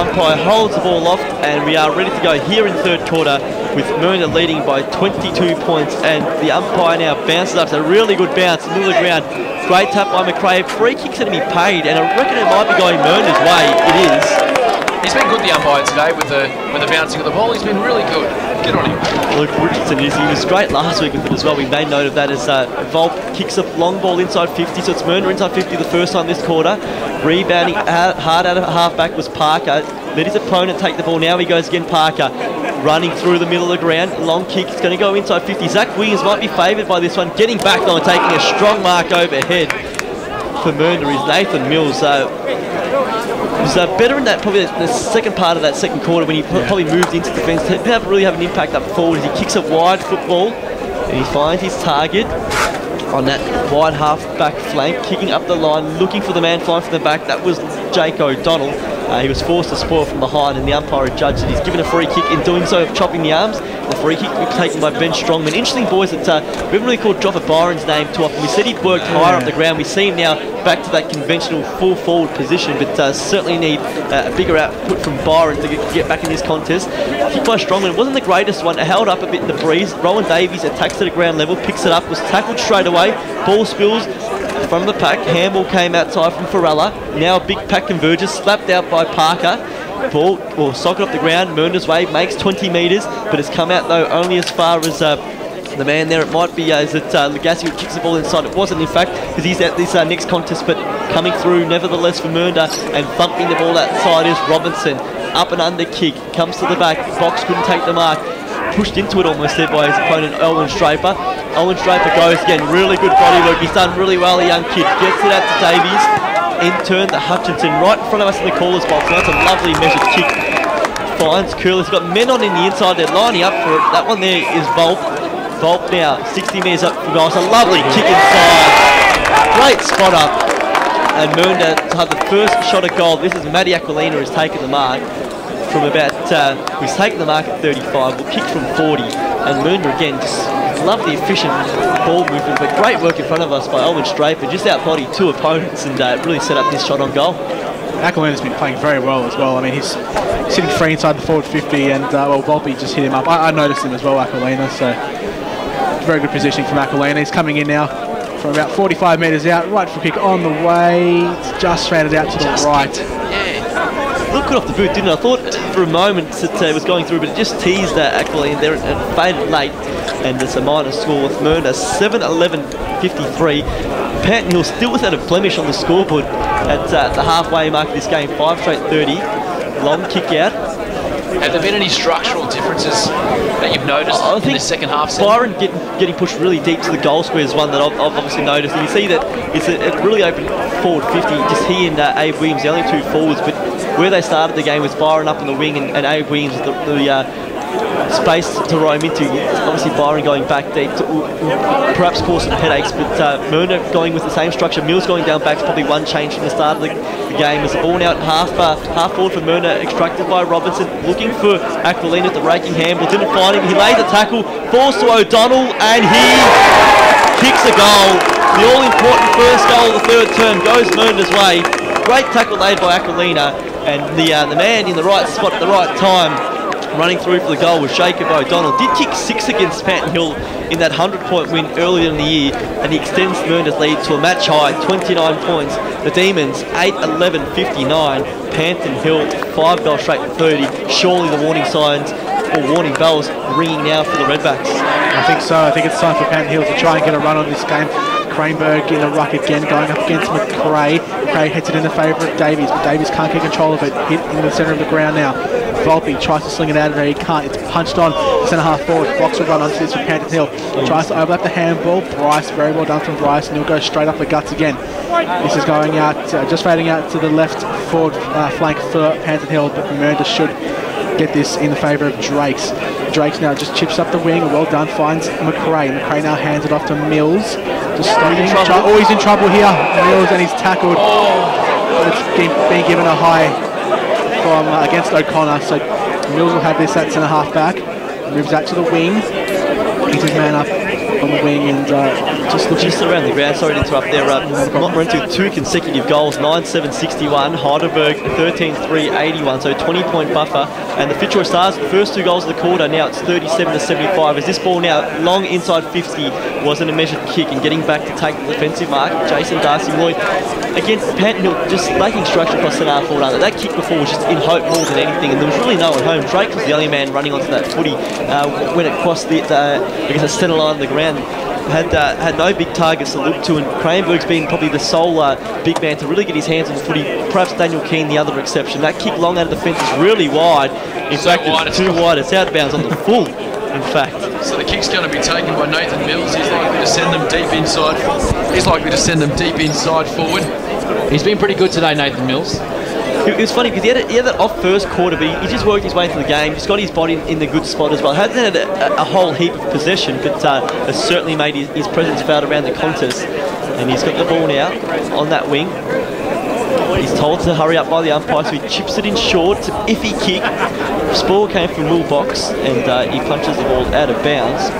umpire holds the ball off, and we are ready to go here in third quarter with Mernda leading by 22 points, and the umpire now bounces up. It's a really good bounce, middle of the ground. Great tap by McRae. Free kick's going to be paid, and I reckon it might be going Mernda's way. It is. He's been good, the umpire, today with the bouncing of the ball. He's been really good. Good on him. Luke Richardson he was great last week with it as well. We made note of that as Volp kicks a long ball inside 50, so it's Mernda inside 50 the first time this quarter. Rebounding hard out of halfback was Parker. Let his opponent take the ball. Now he goes again, Parker. Running through the middle of the ground. Long kick. It's going to go inside 50. Zach Williams might be favoured by this one. Getting back though and taking a strong mark overhead for Mernda is Nathan Mills. Was better in that, probably the second part of that second quarter when he probably moved into defence. He didn't really have an impact up forward as he kicks a wide football and he finds his target on that wide half-back flank, kicking up the line, looking for the man flying from the back. That was Jake O'Donnell. He was forced to spoil from behind, and the umpire judged that he's given a free kick in doing so, chopping the arms. The free kick was taken by Ben Strongman. Interesting, boys, that we haven't really called Joffa Byron's name too often. We said he'd worked higher up the ground. We see him now back to that conventional full forward position, but certainly need a bigger output from Byron to get back in this contest. Kick by Strongman. It wasn't the greatest one. It held up a bit in the breeze. Rowan Davies attacks to the ground level, picks it up, was tackled straight away. Ball spills from the pack. Handball came outside from Farella. Now a big pack converges, slapped out by Parker. Ball or socket off the ground. Mernda's way makes 20 metres, but it's come out though only as far as the man there. It might be is it Legassi who kicks the ball inside. It wasn't in fact, because he's at this next contest, but coming through nevertheless for Mernda and bumping the ball outside is Robinson. Up and under kick, comes to the back. Box couldn't take the mark. Pushed into it almost there by his opponent, Owen Straper. Owen Straper goes again, really good body work. He's done really well, the young kid. Gets it out to Davies. In turn to Hutchinson, right in front of us in the caller's box. That's a lovely measured kick. Finds Curler. He's got men on in the inside. They're lining up for it. That one there is Volp. Volp now, 60 metres up for goal. It's a lovely kick inside. Great spot up. And Mernda to have the first shot at goal. This is Matty Aquilina who's taken the mark from about, who's taken the mark at 35. Will kick from 40. And Mernda again, just lovely, efficient ball movement, but great work in front of us by Owen Straper. Just out-bodied two opponents and really set up this shot on goal. Aquilina's been playing very well as well. I mean, he's sitting free inside the forward 50, and well, Volpe just hit him up. I noticed him as well, Aquilina, so very good positioning from Aquilina. He's coming in now from about 45 metres out, right foot kick on the way. It's just stranded out to the right. Looked good off the boot, didn't it? I thought for a moment that it was going through, but it just teased Aquilina there and faded late. And it's a minor score with Mernda, 7-11-53. Panton Hill still without a blemish on the scoreboard at the halfway mark of this game, 5 straight 30. Long kick out. Have there been any structural differences that you've noticed in the second half? Byron getting pushed really deep to the goal square is one that I've obviously noticed. And you see that it's a really open forward 50. Just he and Abe Williams, the only two forwards. But where they started the game was Byron up in the wing and Abe Williams the space to roam into. Obviously Byron going back deep to perhaps cause some headaches, but Mernda going with the same structure. Mills going down back is probably one change from the start of the game. As the ball now half forward for Mernda, extracted by Robinson, looking for Aquilina at the raking handball, didn't find him. He lays a tackle, falls to O'Donnell, and he kicks a goal. The all-important first goal of the third term goes Mernda's way. Great tackle laid by Aquilina, and the man in the right spot at the right time running through for the goal was Jacob O'Donnell. Did kick 6 against Panton Hill in that 100-point win earlier in the year, and he extends Mernda's lead to a match high, 29 points. The Demons, 8-11-59. Panton Hill, 5 goals straight to 30. Surely the warning signs, or warning bells, ringing now for the Redbacks. I think so. I think it's time for Panton Hill to try and get a run on this game. Cranberg in a ruck again, going up against McRae. McRae hits it in the favour of Davies, but Davies can't get control of it. Hit in the centre of the ground now. Volpe tries to sling it out of there, he can't. It's punched on centre half forward. Box will run onto this for Panton Hill. Tries to overlap the handball. Bryce, very well done from Bryce, and he'll go straight up the guts again. This is going out, just fading out to the left forward flank for Panton Hill, but Mernda should get this in the favour of Drakes. Drakes now just chips up the wing, well done, finds McRae. McRae now hands it off to Mills. Just stopping. Oh, he's in trouble here. Mills, and he's tackled. It's being given a high from against O'Connor, so Mills will have this at centre half back. Moves out to the wing. Brings his man up on the wing and just looking. Just around the ground, sorry to interrupt there. Not run to 2 consecutive goals, 9-7-61. Heidelberg 13-3-81, so 20-point buffer. And the Fitzroy Stars, the first 2 goals of the quarter, now it's 37-75. As this ball now long inside 50 wasn't a measured kick and getting back to take the defensive mark. Jason Darcy-Lloyd against Panton Hill, just making structure across the half forward. That kick before was just in hope more than anything, and there was really no one home. Drake was the only man running onto that footy when it crossed the centre line of the ground. Had no big targets to look to, and Cranberg's been probably the sole big man to really get his hands on the footy. Perhaps Daniel Keane, the other exception. That kick long out of the fence is really wide. In fact, it's too wide. It's out of bounds on the full, in fact. So the kick's going to be taken by Nathan Mills. He's likely to send them deep inside. Forward. He's been pretty good today, Nathan Mills. It was funny because he had that off first quarter, but he just worked his way into the game. He's got his body in the good spot as well. Hasn't had a whole heap of possession, but has certainly made his presence felt around the contest. And he's got the ball now on that wing. He's told to hurry up by the umpire, so he chips it in short. It's an iffy kick. The ball came from Will Box, and he punches the ball out of bounds.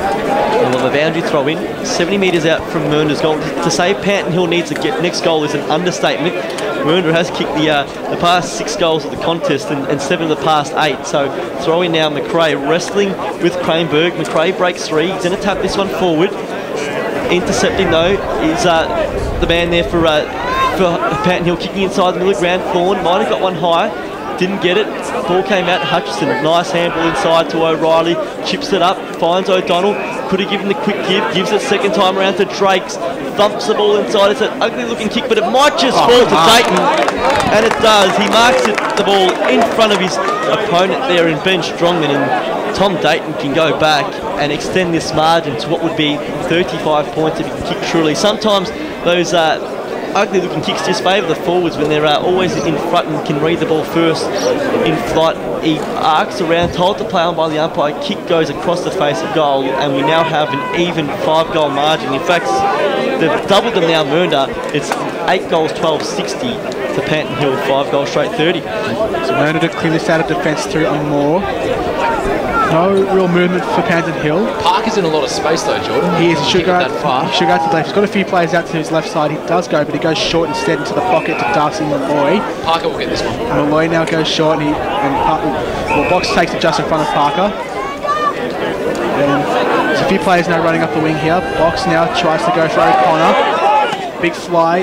And we'll have a boundary throw in, 70 metres out from Mernda's goal. To say Panton Hill needs to get next goal is an understatement. Mernda has kicked the past 6 goals of the contest and 7 of the past 8. So throw in now McRae, wrestling with Cranberg. McRae breaks 3. He's going to tap this one forward. Intercepting though is the man there for Panton Hill, kicking inside the middle of the ground. Thorne might have got one high. Didn't get it. Ball came out. Hutchison, nice handball inside to O'Reilly. Chips it up. Finds O'Donnell. Could have given the quick give. Gives it second time around to Drakes. Thumps the ball inside. It's an ugly looking kick, but it might just fall to Dayton. And it does. He marks the ball in front of his opponent there in Ben Strongman. And Tom Dayton can go back and extend this margin to what would be 35 points if he can kick truly. Sometimes those ugly looking kicks just favour the forwards when they're always in front and can read the ball first in flight. He arcs around, told to play on by the umpire. Kick goes across the face of goal, and we now have an even 5-goal margin. In fact, they've doubled them now, Mernda. It's 8 goals, 12-60 to Panton Hill, 5 goals straight, 30. So Mernda to clear this out of defence through a more. No real movement for Panton Hill. Parker's in a lot of space though, Jordan. He is. He should go out to the left. He's got a few players out to his left side. He does go, but he goes short instead into the pocket to Darcy Malloy. Parker will get this one. Malloy now goes short, and Box takes it just in front of Parker. And there's a few players now running up the wing here. Box now tries to go for O'Connor. Big fly.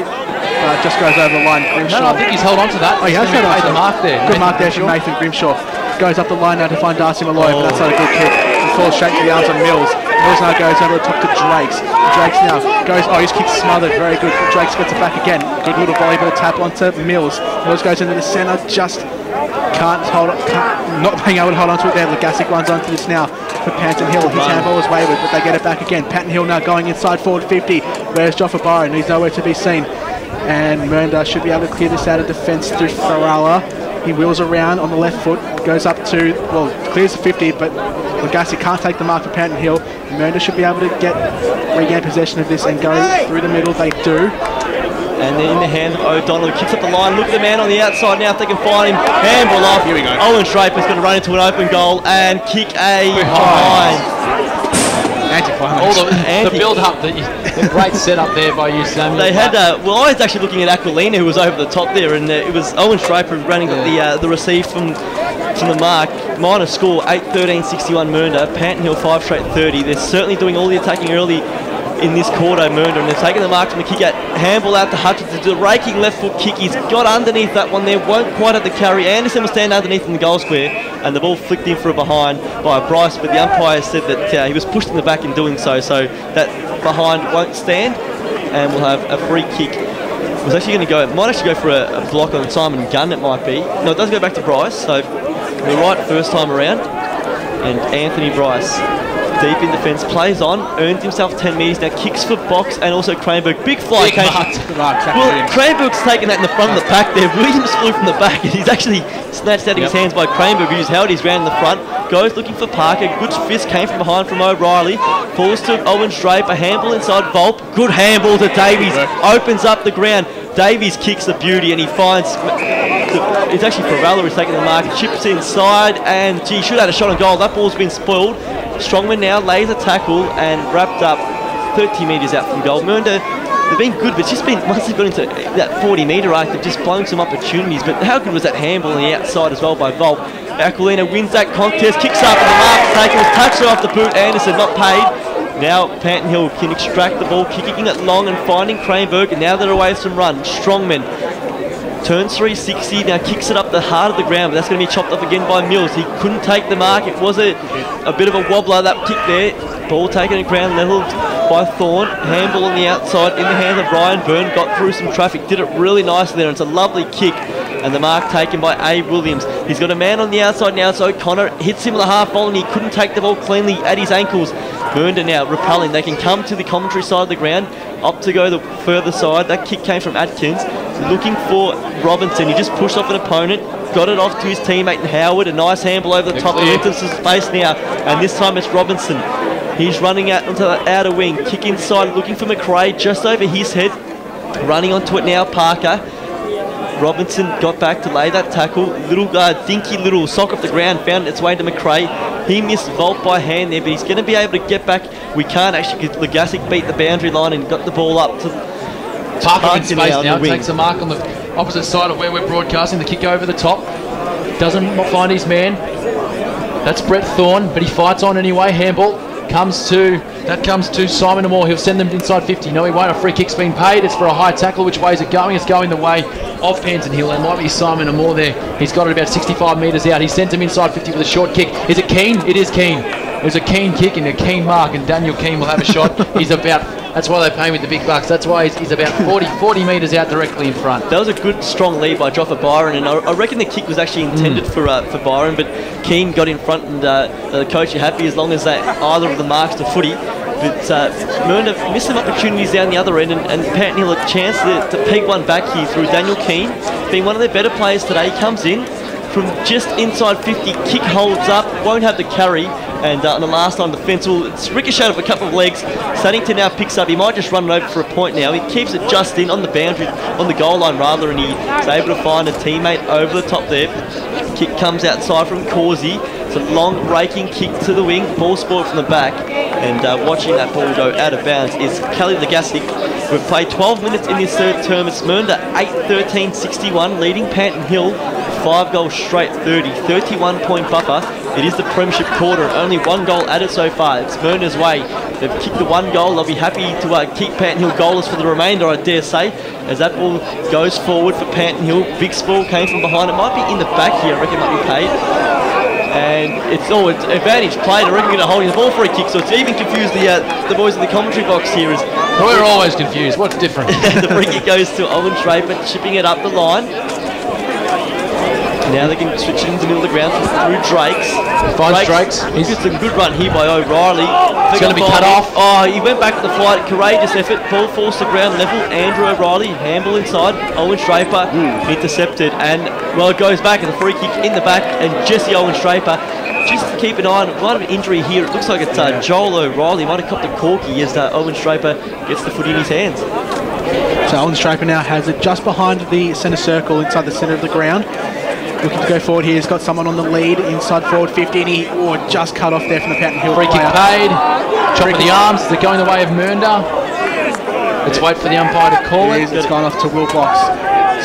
Just goes over the line. Grimshaw. No, I think he's held on to that. Oh, he has held on to the mark there. Good mark there from Nathan Grimshaw. Goes up the line now to find Darcy Malloy, but that's not a good kick. He falls straight to the arms of Mills. Mills now goes over the top to Drakes. Drakes now goes, his kick's smothered, very good. Drakes gets it back again. Good little volleyball tap onto Mills. Mills goes into the centre, just not being able to hold on to it there. Legasic runs onto this now for Panton Hill. His handball is wayward, but they get it back again. Panton Hill now going inside forward 50. Where's Joffa Byron? He's nowhere to be seen. And Mernda should be able to clear this out of defence through Farala. He wheels around on the left foot, goes up to, clears the 50, but Legasi can't take the mark for Panton Hill. Mernda should be able to regain possession of this and go through the middle. They do. And then in the hand of O'Donnell, who kicks up the line. Look at the man on the outside now if they can find him. Handball off. Here we go. Owen Draper's going to run into an open goal and kick a behind. The build-up, the great setup there by you, Samuel. They had, I was actually looking at Aquilina, who was over the top there, and it was Owen Draper running the receive from the mark. Minor score, 8-13-61 Mernda. Panton Hill 5 straight 30. They're certainly doing all the attacking early in this quarter, Mernda, and they're taking the mark from the kick out. Handball out to Hutchins. The raking left foot kick. He's got underneath that one there. Won't quite have the carry. Anderson will stand underneath in the goal square, and the ball flicked in for a behind by Bryce, but the umpire said that he was pushed in the back in doing so that behind won't stand, and we'll have a free kick. It was actually going to go, might actually go for a block on Simon Gunn, it might be. No, it does go back to Bryce, so we're right first time around. And Anthony Bryce, deep in defence, plays on, earns himself 10 metres, now kicks for Box and also Cranberg. Big fly. Cranberg's taken that in the front of the pack there. Williams flew from the back, and he's actually snatched out of his hands by Cranberg, who's held his round in the front. Goes looking for Parker. Good fist came from behind from O'Reilly. Falls to Owen Draper. Handball inside Volp. Good handball to Davies. Opens up the ground. Davies kicks a beauty, and he finds... It's actually Farella who's taking the mark. Chips inside, and gee, should have had a shot on goal. That ball's been spoiled. Strongman now lays a tackle and wrapped up 30 metres out from goal. Mernda, they've been good, but it's just been, once they've got into that 40-metre arc, they've just blown some opportunities. But how good was that handball on the outside as well by Volp? Aquilina wins that contest, kicks up, and the mark's taken, was touched off the boot. Anderson not paid. Now Panton Hill can extract the ball, kicking it long and finding Cranberg, and now they're away with some run. Strongman turns 360, now kicks it up the heart of the ground, but that's going to be chopped up again by Mills. He couldn't take the mark. It was a bit of a wobbler, that kick there. Ball taken at ground level by Thorne. Handball on the outside in the hands of Ryan Byrne. Got through some traffic, did it really nicely there. It's a lovely kick. And the mark taken by A. Williams. He's got a man on the outside now, so O'Connor hits him with a half ball and he couldn't take the ball cleanly at his ankles. Mernda now repelling. They can come to the commentary side of the ground, up to go the further side. That kick came from Atkins. Looking for Robinson. He just pushed off an opponent, got it off to his teammate Howard. A nice handball over the top. They're into some space now, and this time it's Robinson. He's running out onto the outer wing. Kick inside, looking for McRae just over his head. Running onto it now, Parker. Robinson got back to lay that tackle. Little dinky little sock off the ground, found its way to McRae. He missed Volt by hand there, but he's going to be able to get back. We can't actually, because Legasic beat the boundary line and got the ball up to Parker in space now, takes a mark on the opposite side of where we're broadcasting. The kick over the top. Doesn't find his man. That's Brett Thorne, but he fights on anyway. Handball comes to Simon Amore. He'll send them inside 50. No, he won't. A free kick's been paid. It's for a high tackle. Which way is it going? It's going the way of Panton Hill. It might be Simon Amore there. He's got it about 65 metres out. He sent him inside 50 with a short kick. Is it Keane? It is Keane. It was a Keane kick and a Keane mark, and Daniel Keane will have a shot. He's about, that's why they pay him with the big bucks. That's why he's about 40 metres out directly in front. That was a good, strong lead by Joffa Byron, and I reckon the kick was actually intended for Byron, but Keane got in front, and the coach are happy as long as either of the marks to footy. But Mernda missed some opportunities down the other end, and Panton Hill a chance to peg one back here through Daniel Keane. Being one of their better players today, comes in from just inside 50, kick holds up, won't have the carry, and on the last time the fence will, it's ricocheted off a couple of legs. Saddington now picks up, he might just run it over for a point now. He keeps it just in on the boundary, on the goal line rather, and he's able to find a teammate over the top there. Kick comes outside from Causey. It's a long raking kick to the wing, ball spoiled from the back, and watching that ball go out of bounds is Kelly Legasic. We've played 12 minutes in this third term. It's Mernda 8-13-61, leading Panton Hill 5 goals straight, 31-point buffer. It is the premiership quarter, only 1 goal added so far. It's Mernda's way. They've kicked the 1 goal. They'll be happy to keep Panton Hill goalless for the remainder, I dare say, as that ball goes forward for Panton Hill. Big Spall came from behind. It might be in the back here. I reckon it might be paid. And it's advantage played. I reckon we're going to hold the ball for a kick, so it's even confused the boys in the commentary box here. We're always confused. What's different? The free kick goes to Owen Draper, chipping it up the line. Now they can switch it into the middle of the ground through Drakes. Finds Drakes. He's got some good run here by O'Reilly. It's going to be cut off. Oh, he went back to the flight. Courageous effort. Ball falls to ground level. Andrew O'Reilly, handball inside. Owen Draper intercepted. And, well, it goes back. And the free kick in the back. And Jesse Owen Draper. Just to keep an eye on it. Might have an injury here. It looks like it's Joel O'Reilly. Might have copped a corky as Owen Draper gets the foot in his hands. So Owen Draper now has it just behind the centre circle inside the centre of the ground. Looking to go forward here. He's got someone on the lead inside forward 50, and he just cut off there from the Panton Hill free player. Kick paid. Chop with the arms. They're going the way of Mernda. Let's wait for the umpire to call it. It's gone off to Wilcox.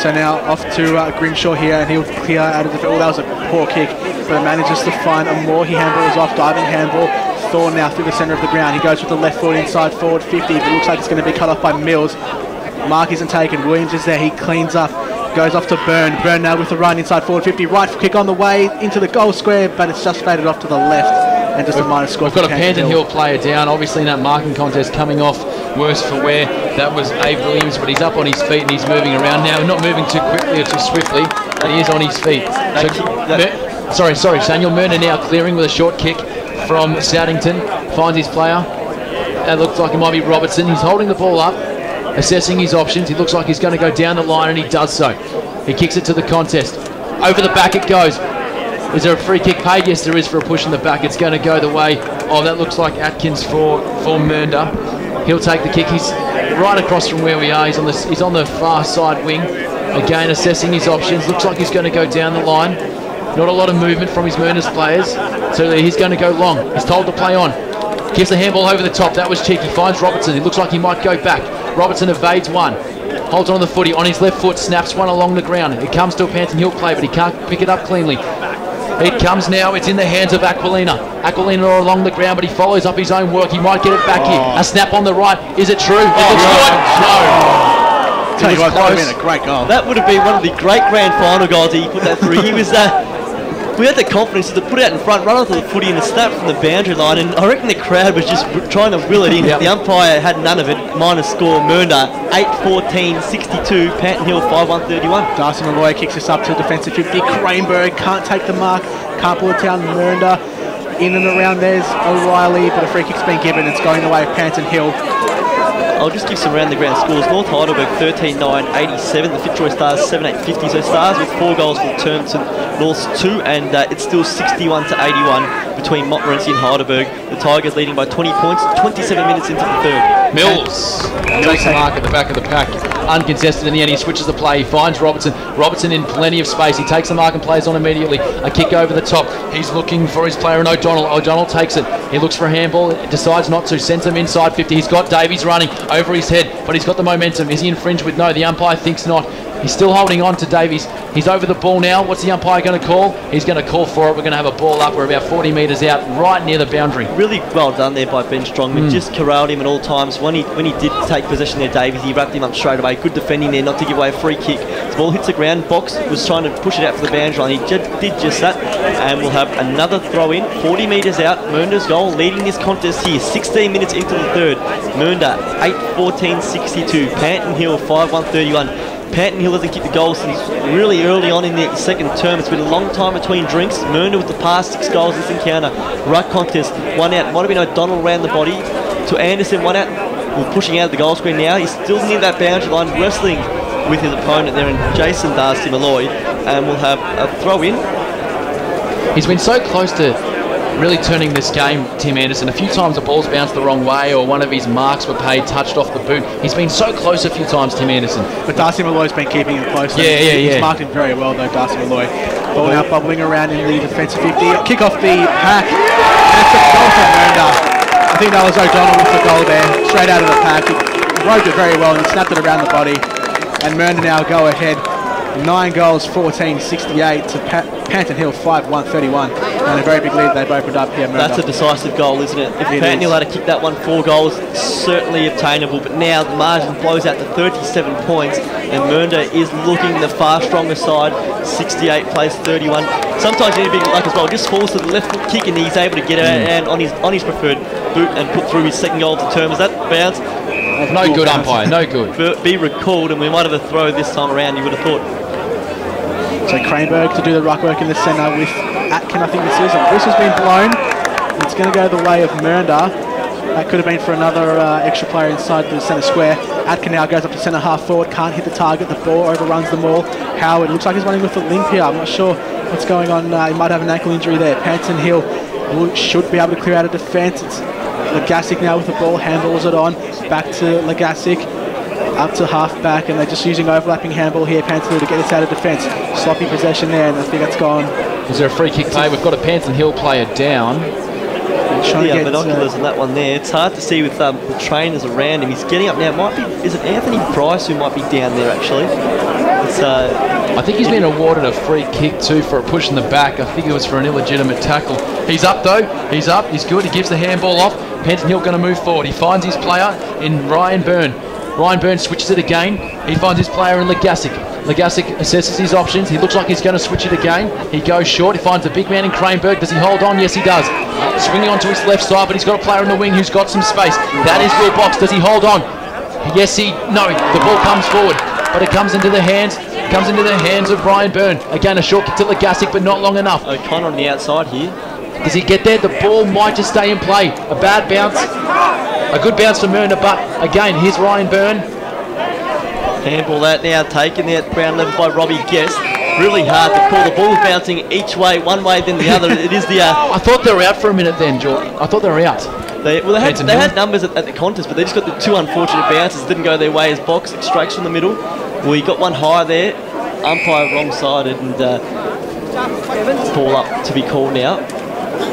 So now off to Grimshaw here, and he'll clear out of the... Oh, that was a poor kick, but manages to find a more. He handballs off, diving handball. Thorne now through the centre of the ground. He goes with the left foot inside forward 50, but it looks like it's going to be cut off by Mills. Mark isn't taken. Williams is there. He cleans up. Goes off to Byrne. Byrne now with the run inside forward 50. Right kick on the way into the goal square, but it's just faded off to the left. And just a minus score. We've got a Panton Hill player down. Obviously in that marking contest coming off worse for wear. That was Abe Williams, but he's up on his feet and he's moving around now. Not moving too quickly or too swiftly, but he is on his feet. So, sorry, Daniel Mernda now clearing with a short kick from Southampton. Finds his player. That looks like it might be Robertson. He's holding the ball up, assessing his options. He looks like he's going to go down the line, and he does so. He kicks it to the contest. Over the back it goes. Is there a free kick paid? Yes, there is for a push in the back. It's going to go the way. Oh, that looks like Atkins for Mernda. He'll take the kick. He's right across from where we are. He's on the far side wing. Again, assessing his options. Looks like he's going to go down the line. Not a lot of movement from his Mernda's players. So he's going to go long. He's told to play on. Gives the handball over the top. That was cheeky. Finds Robertson. He looks like he might go back. Robertson evades one. Holds on the footy on his left foot. Snaps one along the ground. It comes to a Panton Hill play, but he can't pick it up cleanly. It comes now. It's in the hands of Aquilina. Aquilina along the ground, but he follows up his own work. He might get it back here. A snap on the right. Is it true? It looks good. No. Tell you what, that would have been a great goal. That would have been one of the great grand final goals. He put that through. He was we had the confidence to put it out in front, run onto the footy and a snap from the boundary line, and I reckon the crowd was just trying to will it in. Yep. The umpire had none of it. Minus score, Mernda 8-14-62, Panton Hill 5-1-31. Darcy Malloy kicks us up to defensive 50. Craneberg can't take the mark, can't pull it down. Mernda in and around there's O'Reilly, but a free kick's been given. It's going the way of Panton Hill. I'll just give some round the ground scores. North Heidelberg 13-9-87, the Fitzroy Stars 7-8-50. So Stars with 4 goals for return to North's 2, and it's still 61-81 between Montmorency and Heidelberg. The Tigers leading by 20 points, 27 minutes into the third. Mills takes the mark at the back of the pack. Uncontested in the end. He switches the play. He finds Robertson. Robertson in plenty of space. He takes the mark and plays on immediately. A kick over the top. He's looking for his player in O'Donnell. O'Donnell takes it. He looks for a handball. Decides not to. Sends him inside 50. He's got Davies running over his head, but he's got the momentum. Is he infringed with? No, the umpire thinks not. He's still holding on to Davies. He's over the ball now. What's the umpire going to call? He's going to call for it. We're going to have a ball up. We're about 40 metres out, right near the boundary. Really well done there by Ben Strongman. Just corralled him at all times. When he did take possession there, Davies, he wrapped him up straight away. Good defending there, not to give away a free kick. The ball hits the ground. Box was trying to push it out for the boundary line. He did just that. And we'll have another throw in. 40 metres out. Mernda's goal leading this contest here. 16 minutes into the third. Mernda 8-14-62. Panton Hill 5-1-31. Panton Hill hasn't kicked the goal since really early on in the second term. It's been a long time between drinks. Mernda with the past 6 goals this encounter. Ruck contest, 1 out. Might have been O'Donnell around the body to Anderson, 1 out. We're pushing out of the goal screen now. He's still near that boundary line, wrestling with his opponent there, and Jason Darcy Malloy. And we'll have a throw in. He's been so close to really turning this game, Tim Anderson. A few times the ball's bounced the wrong way, or one of his marks were paid, touched off the boot. He's been so close a few times, Tim Anderson. But Darcy Malloy's been keeping him close. He's marked him very well though, Darcy Malloy. Ball now bubbling around in the defensive 50. Kick off the pack. And it's a goal from Mernda. I think that was O'Donnell with the goal there. Straight out of the pack. He roped it very well and snapped it around the body. And Mernda now go ahead. 9 goals, 14-68 to Panton Hill 5-1-31, and a very big lead they've opened up here. That's a decisive goal, isn't it? If Panton Hill had to kick that one 4 goals, certainly obtainable, but now the margin blows out to 37 points, and Mernda is looking the far stronger side. 68 plays 31. Sometimes you need a bit of luck as well. Just falls to the left foot kick and he's able to get it and on his preferred boot and put through his second goal of the term. Is that bounce? No good, umpire, no good. Be recalled, and we might have a throw this time around, you would have thought. So Craneberg to do the ruck work in the centre with Atkin, I think this is. And whistle's been blown. It's going to go the way of Mernda. That could have been for another extra player inside the centre square. Atkin now goes up to centre half forward, can't hit the target. The ball overruns them all. Howard looks like he's running with a limp here. I'm not sure what's going on. He might have an ankle injury there. Panton Hill should be able to clear out a defence. It's Legasic now with the ball, handballs it on. Back to Legasic. Up to half back, and they're just using overlapping handball here, Panton Hill, to get us out of defence. Sloppy possession there, and I think that's gone. Is there a free kick play? We've got a Panton Hill player down. Yeah, binoculars on that one there. It's hard to see with the trainers around him. He's getting up now. Is it Anthony Price who might be down there actually? I think he's been awarded a free kick too for a push in the back. I think it was for an illegitimate tackle. He's up though. He's up. He's good. He gives the handball off. Panton Hill going to move forward. He finds his player in Ryan Byrne. Ryan Byrne switches it again. He finds his player in Legasic. Legasic assesses his options. He looks like he's going to switch it again. He goes short. He finds the big man in Craneberg. Does he hold on? Yes, he does. Swinging onto his left side, but he's got a player in the wing who's got some space. That is Will Box. Does he hold on? Yes, no. The ball comes forward, but it comes into the hands. Comes into the hands of Ryan Byrne. Again, a short kick to Legasic, but not long enough. O'Connor on the outside here. Does he get there? The ball might just stay in play. A bad bounce. A good bounce for Mernda, but again, here's Ryan Byrne. Handball that now taken there at ground level by Robbie Guest. Really hard to call. The ball's bouncing each way, one way then the other. It is the. I thought they were out for a minute then, Jordan. I thought they were out. They had numbers at the contest, but they just got the 2 unfortunate bounces. Didn't go their way as Box extracts from the middle. Well, he got one higher there. Umpire wrong-sided and ball up to be called now.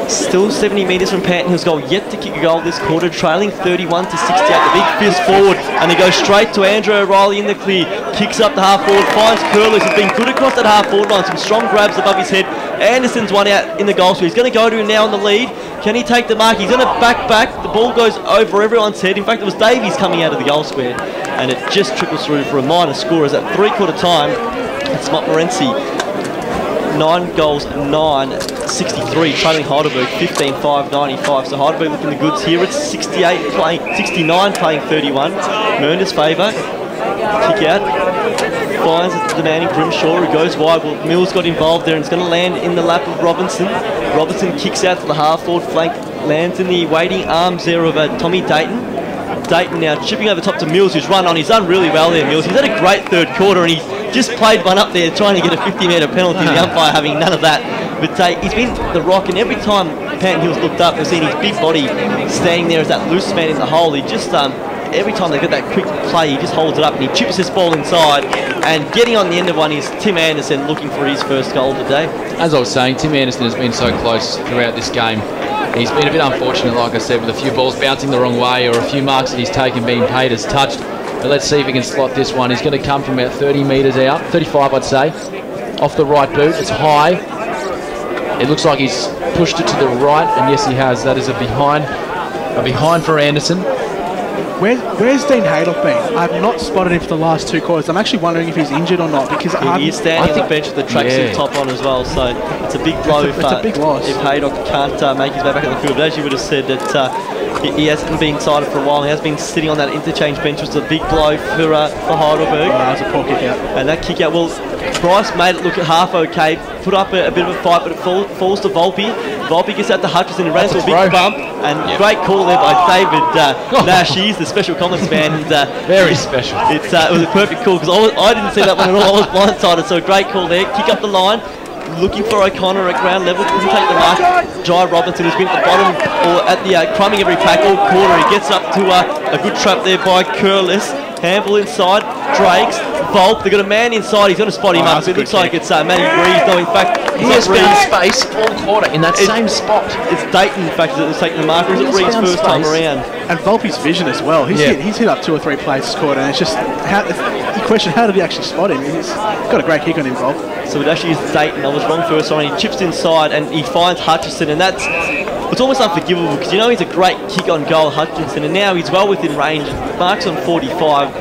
Still 70 metres from Panton Hill's goal, yet to kick a goal this quarter, trailing 31 to 68. The big fist forward, and he goes straight to Andrew O'Reilly in the clear. Kicks up the half forward, finds Curlis, who's been good across that half forward line. Some strong grabs above his head. Anderson's one out in the goal, so he's going to go to him now in the lead. Can he take the mark? He's going to back. The ball goes over everyone's head. In fact, it was Davies coming out of the goal square, and it just trickles through for a minor score. As at 3/4 time, it's Montmorency. 9 goals, 9-63, trailing Heidelberg 15-5-95. So Heidelberg looking the goods here. It's 69 playing 31. Mernda's favour. Kick out. Finds the man in Grimshaw who goes wide. Well, Mills got involved there and it's going to land in the lap of Robinson. Robinson kicks out to the half forward flank. Lands in the waiting arms there of Tommy Dayton. Dayton now chipping over top to Mills, who's run on. He's done really well there, Mills. He's had a great third quarter and he's just played one up there trying to get a 50-metre penalty. The umpire having none of that. But he's been the rock, and every time Panton Hill's looked up, we've seen his big body standing there as that loose man in the hole. He just, every time they get that quick play, he just holds it up and he chips this ball inside. And getting on the end of one is Tim Anderson looking for his first goal of the day. As I was saying, Tim Anderson has been so close throughout this game. He's been a bit unfortunate, like I said, with a few balls bouncing the wrong way or a few marks that he's taken being paid as touched. But let's see if he can slot this one. He's going to come from about 30 metres out, 35 I'd say, off the right boot. It's high. It looks like he's pushed it to the right, and yes, he has. That is a behind for Anderson. Where's Dean Haydock been? I've not spotted him for the last 2 quarters. I'm actually wondering if he's injured or not, because he is standing on the bench with the tracksuit top on as well, so it's a big blow it's a big loss if Haydock can't make his way back on the field. But as you would have said, that he hasn't been sighted for a while. He has been sitting on that interchange bench, which was a big blow for Heidelberg. That was a poor kick out. And that kick out, well, Bryce made it look half okay, put up a bit of a fight, but it falls to Volpe. Volpe gets out to Hutchison and runs into a big bump. And great call there by David Nash. He's the special comments man. And, very special. It was a perfect call because I didn't see that one at all. I was blindsided. So a great call there. Kick up the line. Looking for O'Connor at ground level. Couldn't take the mark. Jai Robinson, who's been at the bottom or at the crumbing every pack all quarter. He gets up to a good trap there by Curlis. Handball inside. Drakes. Volpe. They've got a man inside. He's going to spot him up. It looks like it's Matty Reeves. No, in fact, he has found space all quarter in that same spot. It's Dayton, in fact, that's taking the mark. Or is it Reeves' first time around? And Volpe's vision as well. He's hit up 2 or 3 plays this quarter, and it's just you question how did he actually spot him? He's got a great kick on him, Volpe. So it actually is Dayton. I was wrong first time. He chips inside and he finds Hutchison, and it's almost unforgivable because you know he's a great kick on goal, Hutchinson, and now he's well within range. Marks on 45.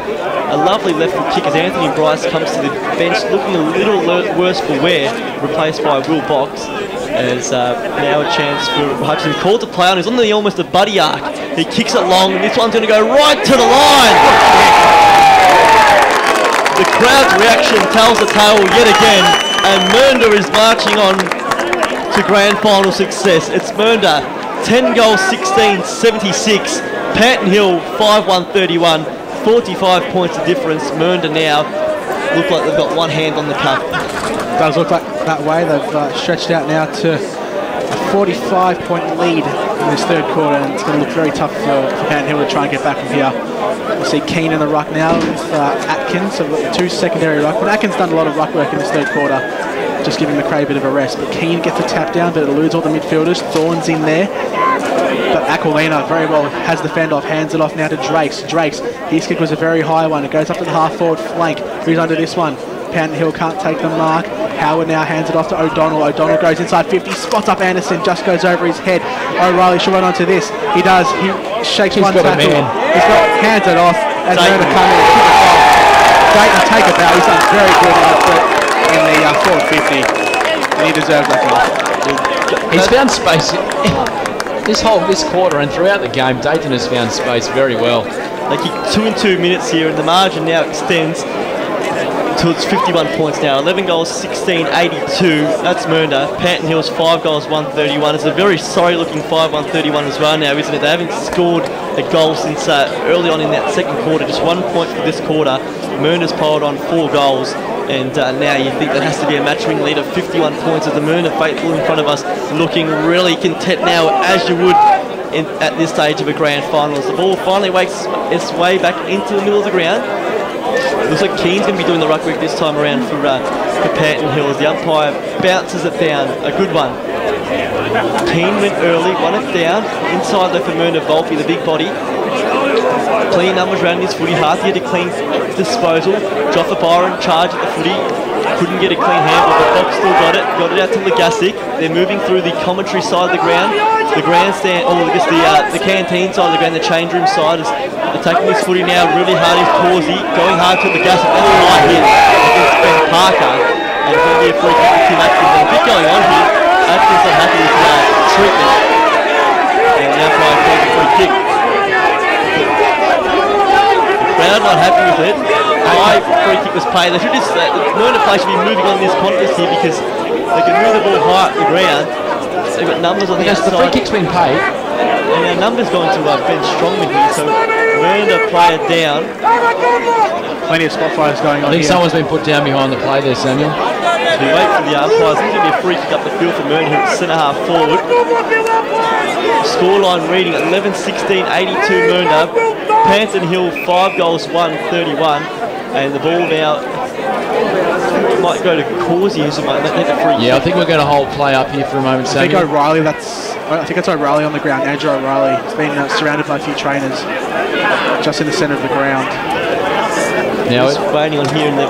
A lovely left foot kick as Anthony Bryce comes to the bench looking a little worse for wear, replaced by Will Box. As now a chance for Hutchinson. Called to play on. He's on the almost a buddy arc. He kicks it long, and this one's going to go right to the line. The crowd's reaction tells the tale yet again, and Mernda is marching on to grand final success. It's Mernda, 10 goals, 16, 76. Panton Hill, 5-1-31, 45 points of difference. Mernda now look like they've got one hand on the cup. Does look like that way. They've stretched out now to a 45-point lead in this third quarter, and it's going to look very tough for Panton Hill to try and get back from here. You see Keane in the ruck now with Atkins, so we've got the 2 secondary ruckmen. Atkins done a lot of ruck work in this third quarter, just giving McRae a bit of a rest. But Keane gets the tap down, but it eludes all the midfielders. Thorne's in there. But Aquilina very well has the fend off, hands it off now to Drakes. His kick was a very high one. It goes up to the half-forward flank. Who's under this one? Panton Hill can't take the mark. Howard now hands it off to O'Donnell. O'Donnell goes inside 50, spots up Anderson, just goes over his head. O'Reilly should run onto this. He does. He shakes one tackle. He's got hands it off as Mernda come in and kick it off. Dayton take a bow. He's done very good in the forward 50. And he deserves that goal. He's found space this quarter and throughout the game. Dayton has found space very well. They kick 2 in 2 minutes here, and the margin now extends to its 51 points now. 11 goals, 16, 82. That's Mernda. Panton Hill's 5 goals, 131. It's a very sorry looking 5-1-31 as well now, isn't it? They haven't scored a goal since early on in that second quarter. Just 1 point for this quarter. Mernda's piled on 4 goals. And now you think there has to be a match-winning lead of 51 points as the Mernda faithful in front of us, looking really content now, as you would at this stage of a grand final. As the ball finally wakes its way back into the middle of the ground. Looks like Keane's going to be doing the ruck work this time around for Panton Hill as the umpire bounces it down. A good one. Keane went early, won it down. Inside though for Mernda, Volpe, the big body. Clean numbers around his footy. Hard to get a clean disposal. Joffa Byron charge at the footy. Couldn't get a clean handle, but Fox still got it. Got it out to Legasic. They're moving through the commentary side of the ground. The grandstand, just the canteen side of the ground, the change room side is attacking this footy now. Really hard is Causey. Going hard to Legasic. That's a right hit against Ben Parker. And it's going to be a free kick to Tim Atkins. There's a bit going on here. Atkins not happy with the treatment. And now trying to take a free kick. Crowd not happy with it. High free kick was played. They should just Mernda play should be moving on this contest here because they can move the ball high up the ground. They've got numbers on the outside. The free kick's been paid. And our numbers going to Ben Strongman here. So Mernda player down. Plenty of spot fires going on. I think someone's been put down behind the play there, Samuel. So we wait for the umpires. There's going to be a free kick up the field for Mernda here at centre half forward. Scoreline reading 11-16, 82 Mernda. Panton Hill 5 goals, 1-31. And the ball now might go to Causey, who's might take the free. Yeah, I think we're going to hold play up here for a moment, Samuel. I think it's O'Reilly on the ground. Andrew O'Reilly. He's been surrounded by a few trainers just in the centre of the ground. Now he's waiting on here, and they've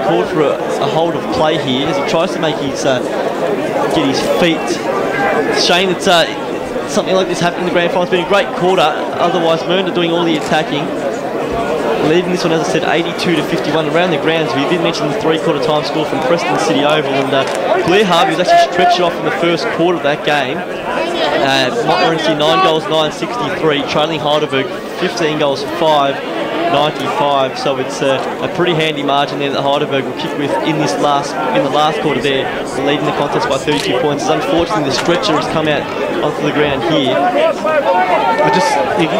called for a hold of play here as he tries to make his get his feet. It's a shame that something like this happened in the grand final. It's been a great quarter. Otherwise, Mernda doing all the attacking. Leading this one, as I said, 82-51 around the grounds. We did mention the three-quarter time score from Preston City Oval, and Blair Harvey was actually stretched off in the first quarter of that game. Montmorency 9 goals, 9-63, trailing Heidelberg 15 goals, 5-95. So it's a pretty handy margin there that Heidelberg will kick with in the last quarter there, leading the contest by 32 points. It's unfortunately the stretcher has come out onto the ground here.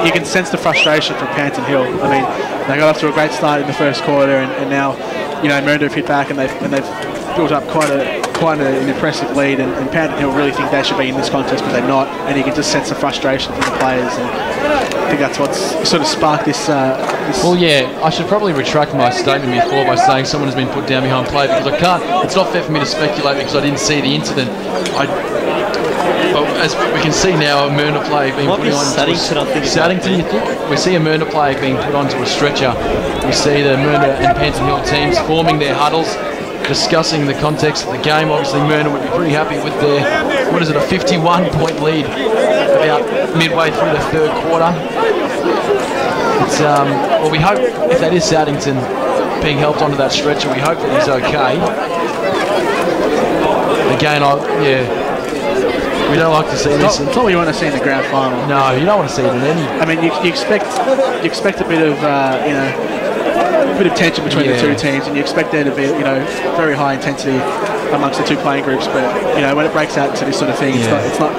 You can sense the frustration from Panton Hill. I mean, they got off to a great start in the first quarter, and now, Mernda have hit back and they've built up quite an impressive lead. And Panton Hill really think they should be in this contest, but they're not. And you can just sense the frustration from the players. And I think that's what's sort of sparked this. Well, yeah, I should probably retract my statement before by saying someone has been put down behind play, because I can't. It's not fair for me to speculate because I didn't see the incident. But as we can see now, a Mernda player being put on Saddington, you think? We see a Mernda player being put onto a stretcher. We see the Mernda and Panton Hill teams forming their huddles, discussing the context of the game. Obviously, Mernda would be pretty happy with their, a 51-point lead about midway through the third quarter. It's, well, we hope, if that is Saddington being helped onto that stretcher, we hope that he's okay. Again, we don't like to see this. It's not what you want to see in the grand final. No, you don't want to see it in any. I mean, you expect a bit of a bit of tension between the two teams, and you expect there to be very high intensity amongst the two playing groups. But when it breaks out to this sort of thing, it's not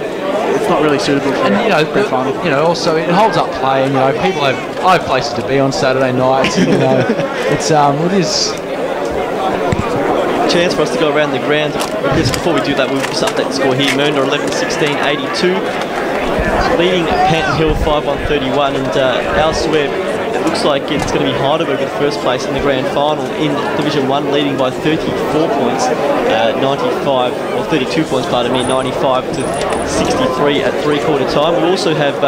really suitable for the grand final. Also it holds up play, and people have places to be on Saturday nights. And, it is. Chance for us to go around the ground. Just before we do that, we'll just update the score here. Mernda 11-16, 82. Leading Panton Hill 5-1-31, and elsewhere it looks like it's going to be Heidelberg in first place in the grand final in Division 1, leading by 34 points, 32 points, 95-63 at three-quarter time. We also have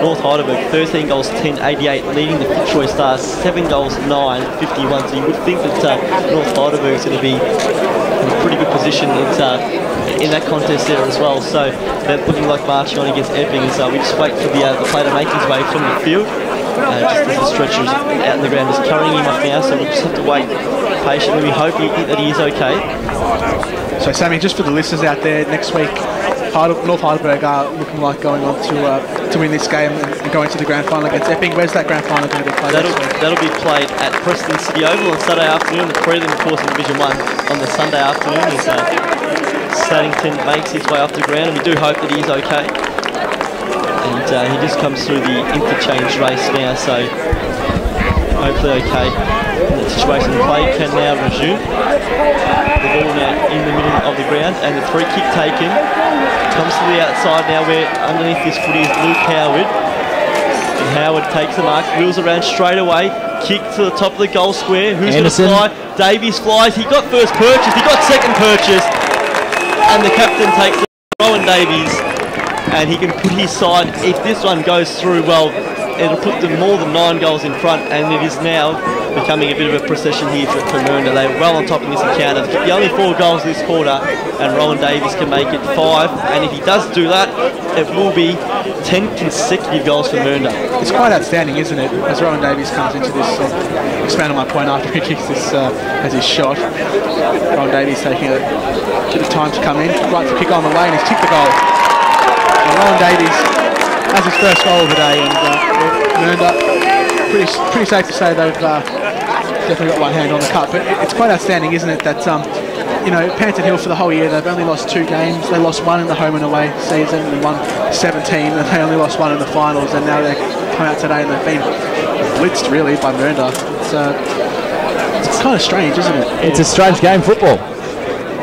North Heidelberg 13 goals, 10-88, leading the Fitzroy Stars 7 goals, 9-51. So you would think that North Heidelberg is going to be in a pretty good position in that contest there as well. So they're looking like marching on against Epping. So we just wait for the play to make his way from the field. Just as the stretcher is out in the ground, is carrying him off now. So we'll just have to wait patiently. We hope that he is okay. So Sammy, just for the listeners out there, next week North Heidelberg are looking like going on to win this game and go into the grand final against Epping. Where's that grand final going to be played? That'll be played at Preston City Oval on Saturday afternoon. The prelim, of course, in Division 1 on the Sunday afternoon as Saddington makes his way up the ground, and we do hope that he's okay. And he just comes through the interchange race now, so hopefully okay. And the situation in play can now resume. The ball now in the middle of the ground, and the free kick taken. Comes to the outside now, where underneath this footy is Luke Howard. And Howard takes the mark, wheels around straight away, kick to the top of the goal square. Who's going to fly? Davies flies. He got first purchase, he got second purchase, and the captain takes Rowan Davies, and he can put his side, if this one goes through well, it'll put them more than 9 goals in front, and it is now becoming a bit of a procession here for Mernda. They're well on top in this encounter. The only 4 goals this quarter, and Rowan Davies can make it 5, and if he does do that, it will be 10 consecutive goals for Mernda. It's quite outstanding, isn't it, as Rowan Davies comes into this, expand on my point after he kicks this as his shot. Rowan Davies taking a bit of time to come in, right to kick on the way, and he's kicked the goal. And Rowan Davies has his first goal of the day, and Mernda, pretty safe to say they've definitely got one hand on the cup. But it's quite outstanding, isn't it, that you know, Panton Hill for the whole year, they've only lost 2 games. They lost 1 in the home and away season and won 17, and they only lost 1 in the finals, and now they come out today and they've been blitzed really by Mernda. It's kind of strange, isn't it? It's a strange game, football.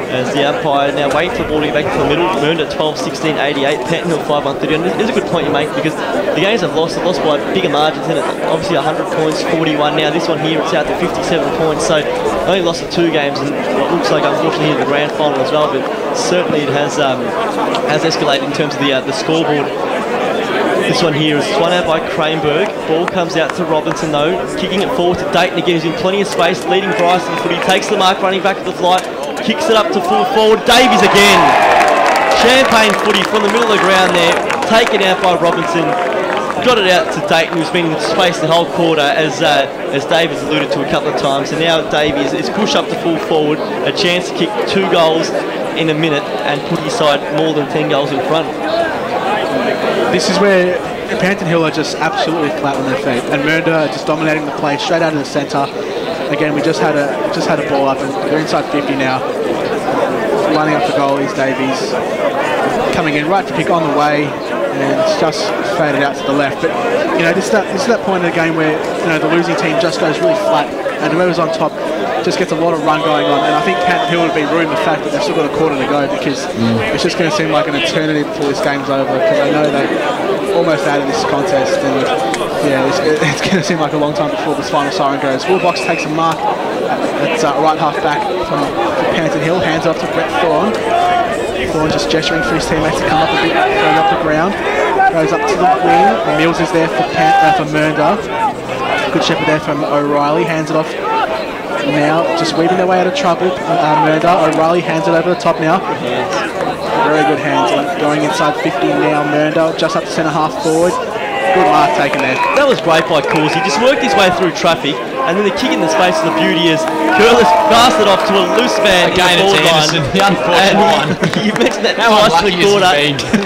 As the umpire now waits for the ball to get back to the middle. Mernda 12-16, 88. Panton Hill 5-1-30. And this is a good point you make, because the games have lost by bigger margins in it. Obviously 100 points, 41 now. This one here, it's out to 57 points. So only lost the 2 games, and it looks like unfortunately in the grand final as well. But certainly it has escalated in terms of the scoreboard. This one here is swung out by Cranberg. Ball comes out to Robinson though, kicking it forward to Dayton again. He's in plenty of space, leading Bryce to the footy. Takes the mark, running back to the flight. Kicks it up to full forward. Davies again. Champagne footy from the middle of the ground there. Taken out by Robinson. Got it out to Dayton, who's been in space the whole quarter, as Davies alluded to a couple of times. And now Davies is pushed up to full forward. A chance to kick 2 goals in a minute and put his side more than 10 goals in front. This is where Panton Hill are just absolutely flat on their feet, and Mernda just dominating the play straight out of the centre. Again, we just had a ball up, and they're inside 50 now. Lining up the goal is Davies, coming in right to kick on the way, and it's just faded out to the left. But you know, this is that point in the game where, you know, the losing team just goes really flat, and whoever's on top just gets a lot of run going on. And I think Panton Hill would be ruining the fact that they've still got a quarter to go, because it's just going to seem like an eternity before this game's over, because I know they're almost out of this contest, and yeah, it's going to seem like a long time before this final siren goes. Wilbox takes a mark at right half back for Panton Hill, hands off to Brett Thorne. Thorne just gesturing for his teammates to come up a bit, going up the ground. Goes up to the wing. Mills is there for Mernda. Good shepherd there from O'Reilly. Hands it off now. Just weaving their way out of trouble. Mernda. O'Reilly hands it over the top now. Very good hands. Going inside 50 now. Mernda just up to centre half forward. Good mark taken there. That was great by Coors. He just worked his way through traffic, and then the kick in the space of the beauty is Curlis passed it off to a loose man. Again, in the it's Anderson, the unfortunate one. You mentioned that How twice in the quarter.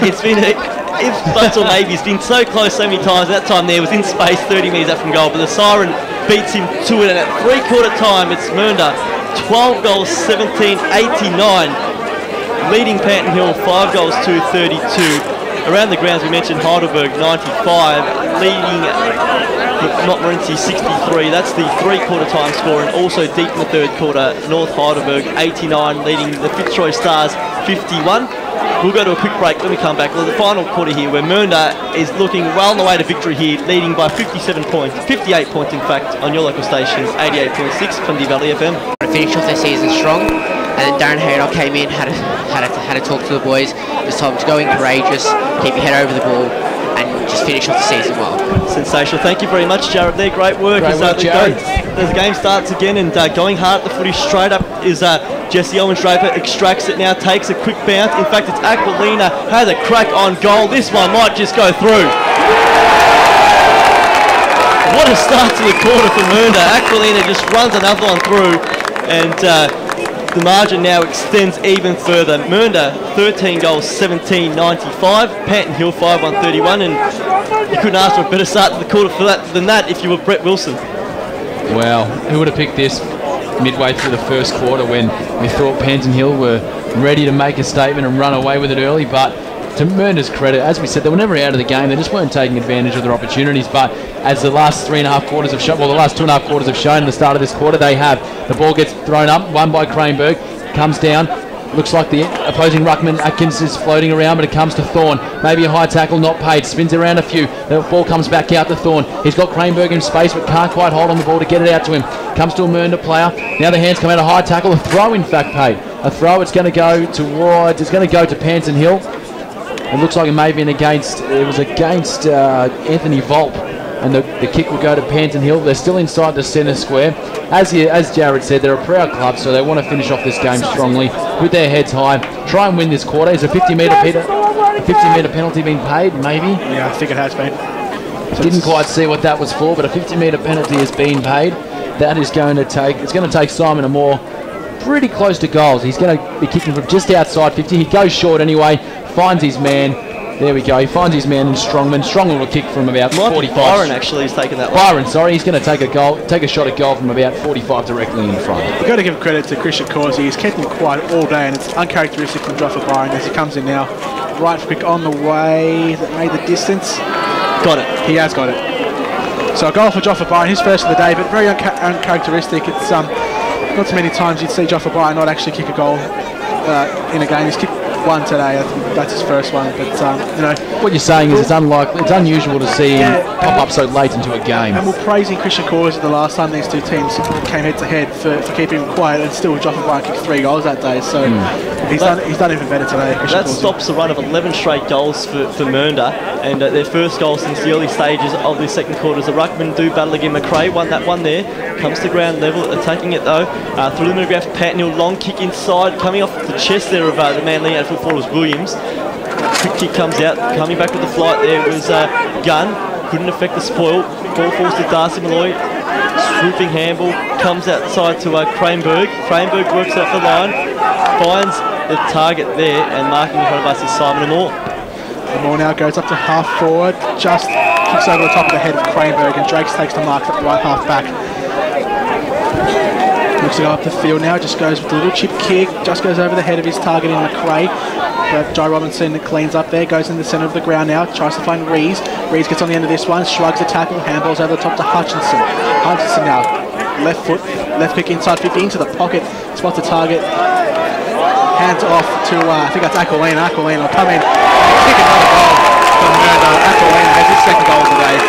It's been if once or maybe he's been so close so many times. That time there was in space, 30 metres up from goal, but the siren beats him to it, and at 3/4 time it's Mernda, 12 goals, 17-89, leading Panton Hill 5 goals to 32. Around the grounds, we mentioned Heidelberg 95, leading Montmorency 63. That's the 3/4 time score, and also deep in the 3rd quarter, North Heidelberg 89, leading the Fitzroy Stars 51. We'll go to a quick break when we come back. Well, the final quarter here, where Mernda is looking well on the way to victory here, leading by 57 points, 58 points in fact, on your local station, 88.6 from the Valley FM. Finished off their season strong, and then Darren Haydock came in, had a talk to the boys. Just told them to go in courageous, keep your head over the ball, and just finish off the season well. Sensational. Thank you very much, Jared. There, great work. Great work, Jared. As the game starts again, and going hard at the footy straight up is Jesse Owens-Draper. Extracts it now, takes a quick bounce. In fact, it's Aquilina, has a crack on goal. This one might just go through. What a start to the quarter for Mernda. Aquilina just runs another one through, and the margin now extends even further. Mernda 13 goals, 17-95. Panton Hill 5-1-31, and you couldn't ask for a better start to the quarter than that if you were Brett Wilson. Well, who would have picked this midway through the 1st quarter, when we thought Panton Hill were ready to make a statement and run away with it early? But to Mernda's credit, as we said, they were never out of the game. They just weren't taking advantage of their opportunities. But as the last 3.5 quarters have shown, well, the last 2.5 quarters have shown, the start of this quarter, they have. The ball gets thrown up, won by Cranberg, comes down. Looks like the opposing ruckman Atkins is floating around, but it comes to Thorne. Maybe a high tackle, not paid. Spins around a few. The ball comes back out to Thorne. He's got Cranberg in space, but can't quite hold on the ball to get it out to him. Comes to a Mernda player. Now the hands come out, a high tackle. A throw, in fact, paid. A throw. It's going to go towards. It's going to go to Panton Hill. It looks like it may have been against Anthony Volpe, and the kick will go to Panton Hill. They're still inside the centre square. As Jared said, they're a proud club, so they want to finish off this game strongly with their heads high. Try and win this quarter. Is a 50-metre penalty being paid? Maybe. Yeah, I think it has been. So didn't quite see what that was for, but a 50-metre penalty has been paid. That is going to take. It's going to take Simon Amor pretty close to goals. He's going to be kicking from just outside 50. He goes short anyway. Finds his man. There we go. He finds his man in Strongman. Strongman will kick from about 45. Byron actually is taking that one. Byron, sorry, he's going to take a shot at goal from about 45 directly in front. You've got to give credit to Christian Causey. He's kept him quiet all day, and it's uncharacteristic from Joffa Byron as he comes in now. Right quick on the way that made the distance. Got it. He has got it. So a goal for Joffa Byron, his first of the day, but very uncharacteristic. It's not so many times you'd see Joffa Byron not actually kick a goal in a game. He's kicked one today. I think that's his first one. But you know, what you're saying is it's unusual to see him pop up so late into a game. And we're praising Christian Causey the last time these two teams came head to head for keeping him quiet, and still Joffa Byron kicked 3 goals that day. So he's done even better today. That stops the run of 11 straight goals for Mernda, and their first goal since the early stages of the second quarter. The ruckman do battle again. McRae won that one there. Comes to ground level, attacking it though. Through the middle of Panton Hill, long kick inside, coming off the chest there of the man leading out foot forward was Williams. Quick kick comes out, coming back with the flight there was Gunn. Couldn't affect the spoil. Ball falls to Darcy Malloy. Swooping handball, comes outside to Cranberg. Cranberg works up the line, finds the target there, and marking in front of us is Simon Amor. Amor now goes up to half forward, just kicks over the top of the head of Cranberg, and Drakes takes the mark at the right half back. Looks to go up the field now, just goes with a little chip kick, just goes over the head of his target in McRae. But Joe Robinson cleans up there, goes in the centre of the ground now, tries to find Rees. Rees gets on the end of this one, shrugs the tackle, handballs over the top to Hutchinson. Hutchinson now, left foot, left kick inside 50 into the pocket, spots the target. Hands off to, I think that's Aquilina. Aquilina will come in and kick another goal for Mernda. Aquilina has his second goal today,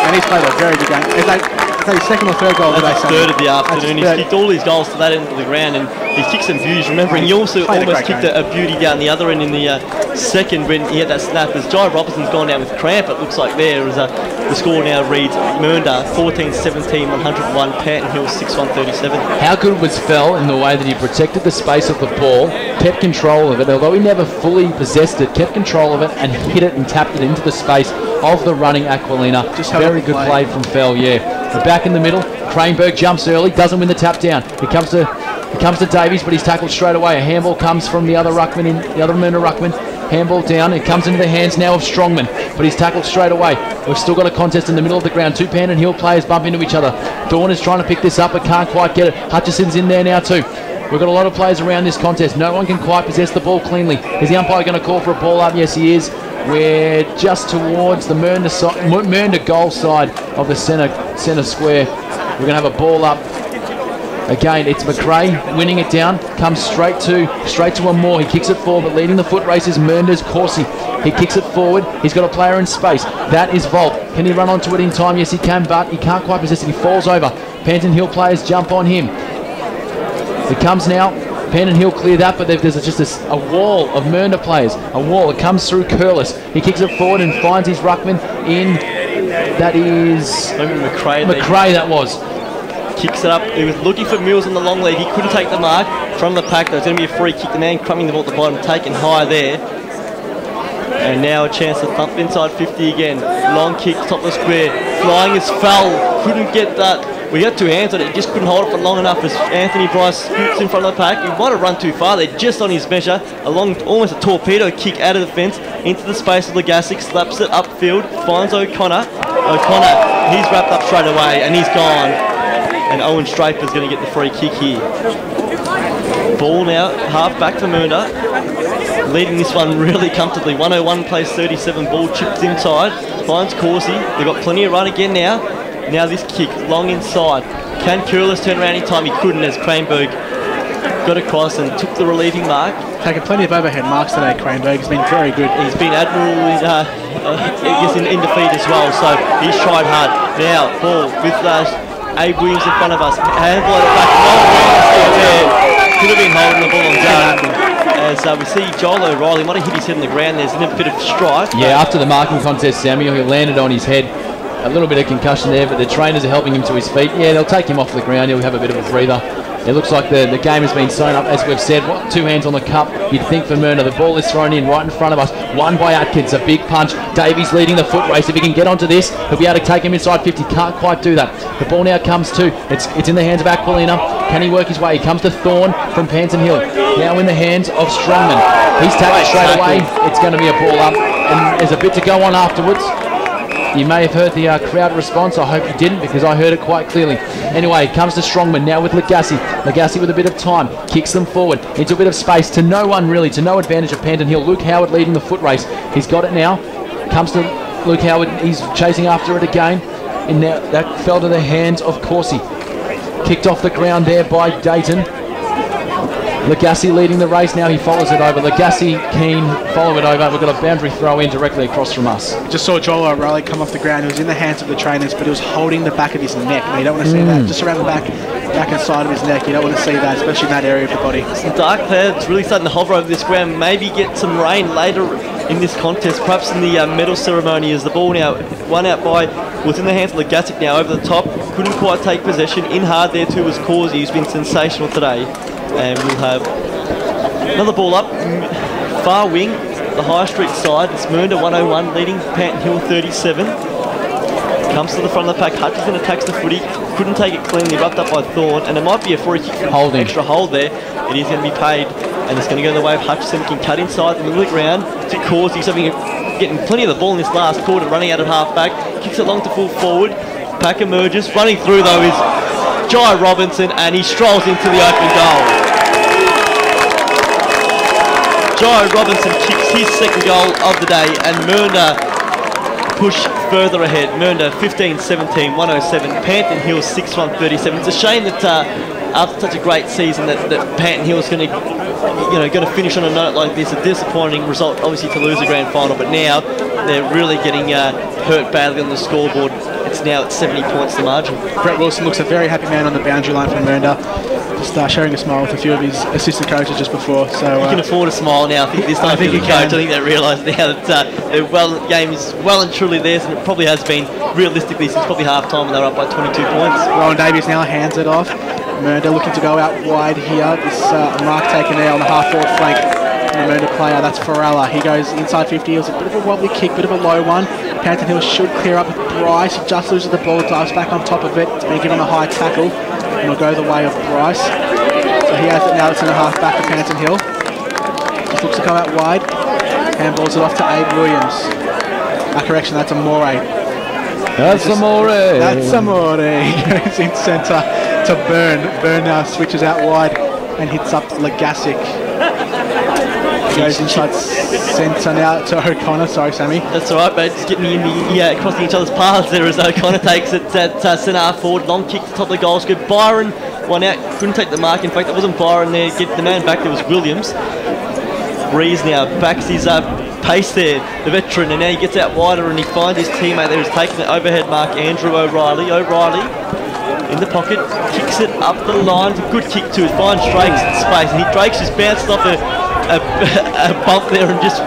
and he's played a very good game. Is that his second or third goal today? That's his third of the afternoon. He's kicked all his goals to that end of the ground, and he kicked some views. Remembering, he also almost kicked a beauty down the other end in the second when he had that snap. As Jai Robinson's gone down with cramp, it looks like there. The score now reads Mernda 14-17, 101, Panton Hill 6-1-37. How good was Fell in the way that he protected the space of the ball, kept control of it, although he never fully possessed it, kept control of it and hit it and tapped it into the space of the running Aquilina. Just very good play from Fell, yeah. But back in the middle, Cranberg jumps early, doesn't win the tap down. He comes to Davies, but he's tackled straight away. A handball comes from the other ruckman, the other Mernda ruckman. Handball down, it comes into the hands now of Strongman, but he's tackled straight away. We've still got a contest in the middle of the ground. Two Panton Hill players bump into each other. Dawn is trying to pick this up, but can't quite get it. Hutchison's in there now too. We've got a lot of players around this contest. No one can quite possess the ball cleanly. Is the umpire going to call for a ball up? Yes, he is. We're just towards the Mernda goal side of the centre square. We're going to have a ball up. Again, it's McRae winning it down. Comes straight to Amor. He kicks it forward, but leading the foot race is Mernda's Corsi. He kicks it forward. He's got a player in space. That is Volpe. Can he run onto it in time? Yes, he can, but he can't quite possess it. He falls over. Panton Hill players jump on him. It comes now. Panton Hill clear that, but there's just a wall of Mernda players. A wall. It comes through Curlis. He kicks it forward and finds his ruckman in. That is McRae. That was. Kicks it up. He was looking for Mills on the long lead. He couldn't take the mark from the pack. There's going to be a free kick. The man crumbing the ball at the bottom, taken high there. And now a chance to thump inside 50 again. Long kick, top of the square. Flying is foul. Couldn't get that. We had two hands on it. He just couldn't hold it for long enough as Anthony Bryce scoots in front of the pack. He might have run too far there, just on his measure. Almost a torpedo kick out of the fence into the space of Legasic. Slaps it upfield. Finds O'Connor. He's wrapped up straight away and he's gone. And Owen Straper's going to get the free kick here. Ball now, half back for Mernda. Leading this one really comfortably. 101 plays 37, ball chips inside. Finds Corsi. They've got plenty of run again now. Now this kick, long inside. Can Curlis turn around in time? He couldn't as Cranberg got across and took the relieving mark. Taken plenty of overhead marks today, Cranberg. He's been very good. He's been admirable in defeat as well, so he's tried hard. Now, ball with Abe Williams in front of us. Handball at the back. No awareness there. Could have been holding the ball on Jared. as we see Joel O'Reilly might have hit his head on the ground. There's a bit of strife. Yeah, after the marking contest, Samuel, he landed on his head. A little bit of concussion there, but the trainers are helping him to his feet. Yeah, they'll take him off the ground. He'll have a bit of a breather. It looks like the game has been sewn up, as we've said. Two hands on the cup. You'd think for Mernda. The ball is thrown in right in front of us. Won by Atkins. A big punch. Davies leading the foot race. If he can get onto this, he'll be able to take him inside 50. Can't quite do that. The ball now comes to. It's in the hands of Aquilina. Can he work his way? He comes to Thorne from Panton Hill. Now in the hands of Strongman. He's tackled straight away. It's going to be a ball up. And there's a bit to go on afterwards. You may have heard the crowd response. I hope you didn't, because I heard it quite clearly. Anyway, it comes to Strongman now with Legassi. Legassi with a bit of time, kicks them forward into a bit of space to no one really, to no advantage of Panton Hill. Luke Howard leading the foot race. He's got it now. Comes to Luke Howard. He's chasing after it again. And now that fell to the hands of Corsi. Kicked off the ground there by Dayton. Legassi leading the race now. He follows it over. Legassi, Keane, follow it over. We've got a boundary throw in directly across from us. Just saw Joel O'Reilly come off the ground. He was in the hands of the trainers, but he was holding the back of his neck. Now, you don't want to see that. Just around the back and side of his neck. You don't want to see that, especially in that area of the body. Some dark clouds really starting to hover over this ground. Maybe get some rain later in this contest, perhaps in the medal ceremony, as the ball now won out by, was in the hands of Legassi now over the top. Couldn't quite take possession. In hard there too was Corsi, who's been sensational today. And we'll have another ball up, far wing, the High Street side. It's Mernda 101 leading Panton Hill 37. Comes to the front of the pack. Hutchinson attacks the footy. Couldn't take it cleanly, roughed up by Thorne, and it might be a free kick, extra hold there. It is going to be paid, and it's going to go the way of Hutchinson. He can cut inside the middle of the ground to Corsi. He's getting plenty of the ball in this last quarter, running out at half back. Kicks it long to full forward. Pack emerges. Running through though is Jai Robinson, and he strolls into the open goal. Jai Robinson kicks his second goal of the day, and Mernda push further ahead. Mernda 15-17, 107. Panton Hill 6-1, 37. It's a shame that after such a great season that Panton Hill is going to finish on a note like this. A disappointing result, obviously, to lose the grand final, but now they're really getting hurt badly on the scoreboard. It's now at 70 points the margin. Brett Wilson looks a very happy man on the boundary line from Mernda. Just sharing a smile with a few of his assistant coaches just before. So you can afford a smile now. I think this time for the coach. I think they realise now that the game is well and truly theirs, and it probably has been realistically since probably half time when they were up by 22 points. Rowan Davies now hands it off. Mernda looking to go out wide here. This mark taken there on the half forward flank. The Mernda player, that's Farella. He goes inside 50. It was a bit of a wobbly kick, bit of a low one. Panton Hill should clear up with Bryce. He just loses the ball, dives back on top of it. It's been given a high tackle, and it'll go the way of Bryce. So he has it now. It's in a half back to Panton Hill. Just looks to come out wide. Handballs it off to Abe Williams. Correction, that's Amore. That's Amore. That's Amore. He goes in centre to Byrne. Byrne now switches out wide and hits up Legasic. Goes inside centre now to O'Connor. Sorry, Sammy. That's all right, mate. Just getting in crossing each other's paths there as O'Connor takes it at centre half forward. Long kick to the top of the goal scoop. Byron one out. Couldn't take the mark. In fact, it wasn't Byron there. Get the man back there was Williams. Breeze now backs his pace there, the veteran, and now he gets out wider and he finds his teammate there who's taking the overhead mark, Andrew O'Reilly. O'Reilly in the pocket, kicks it up the line. It's a good kick too. It finds Drake's in space, and Drake's just bounced off a bump there and just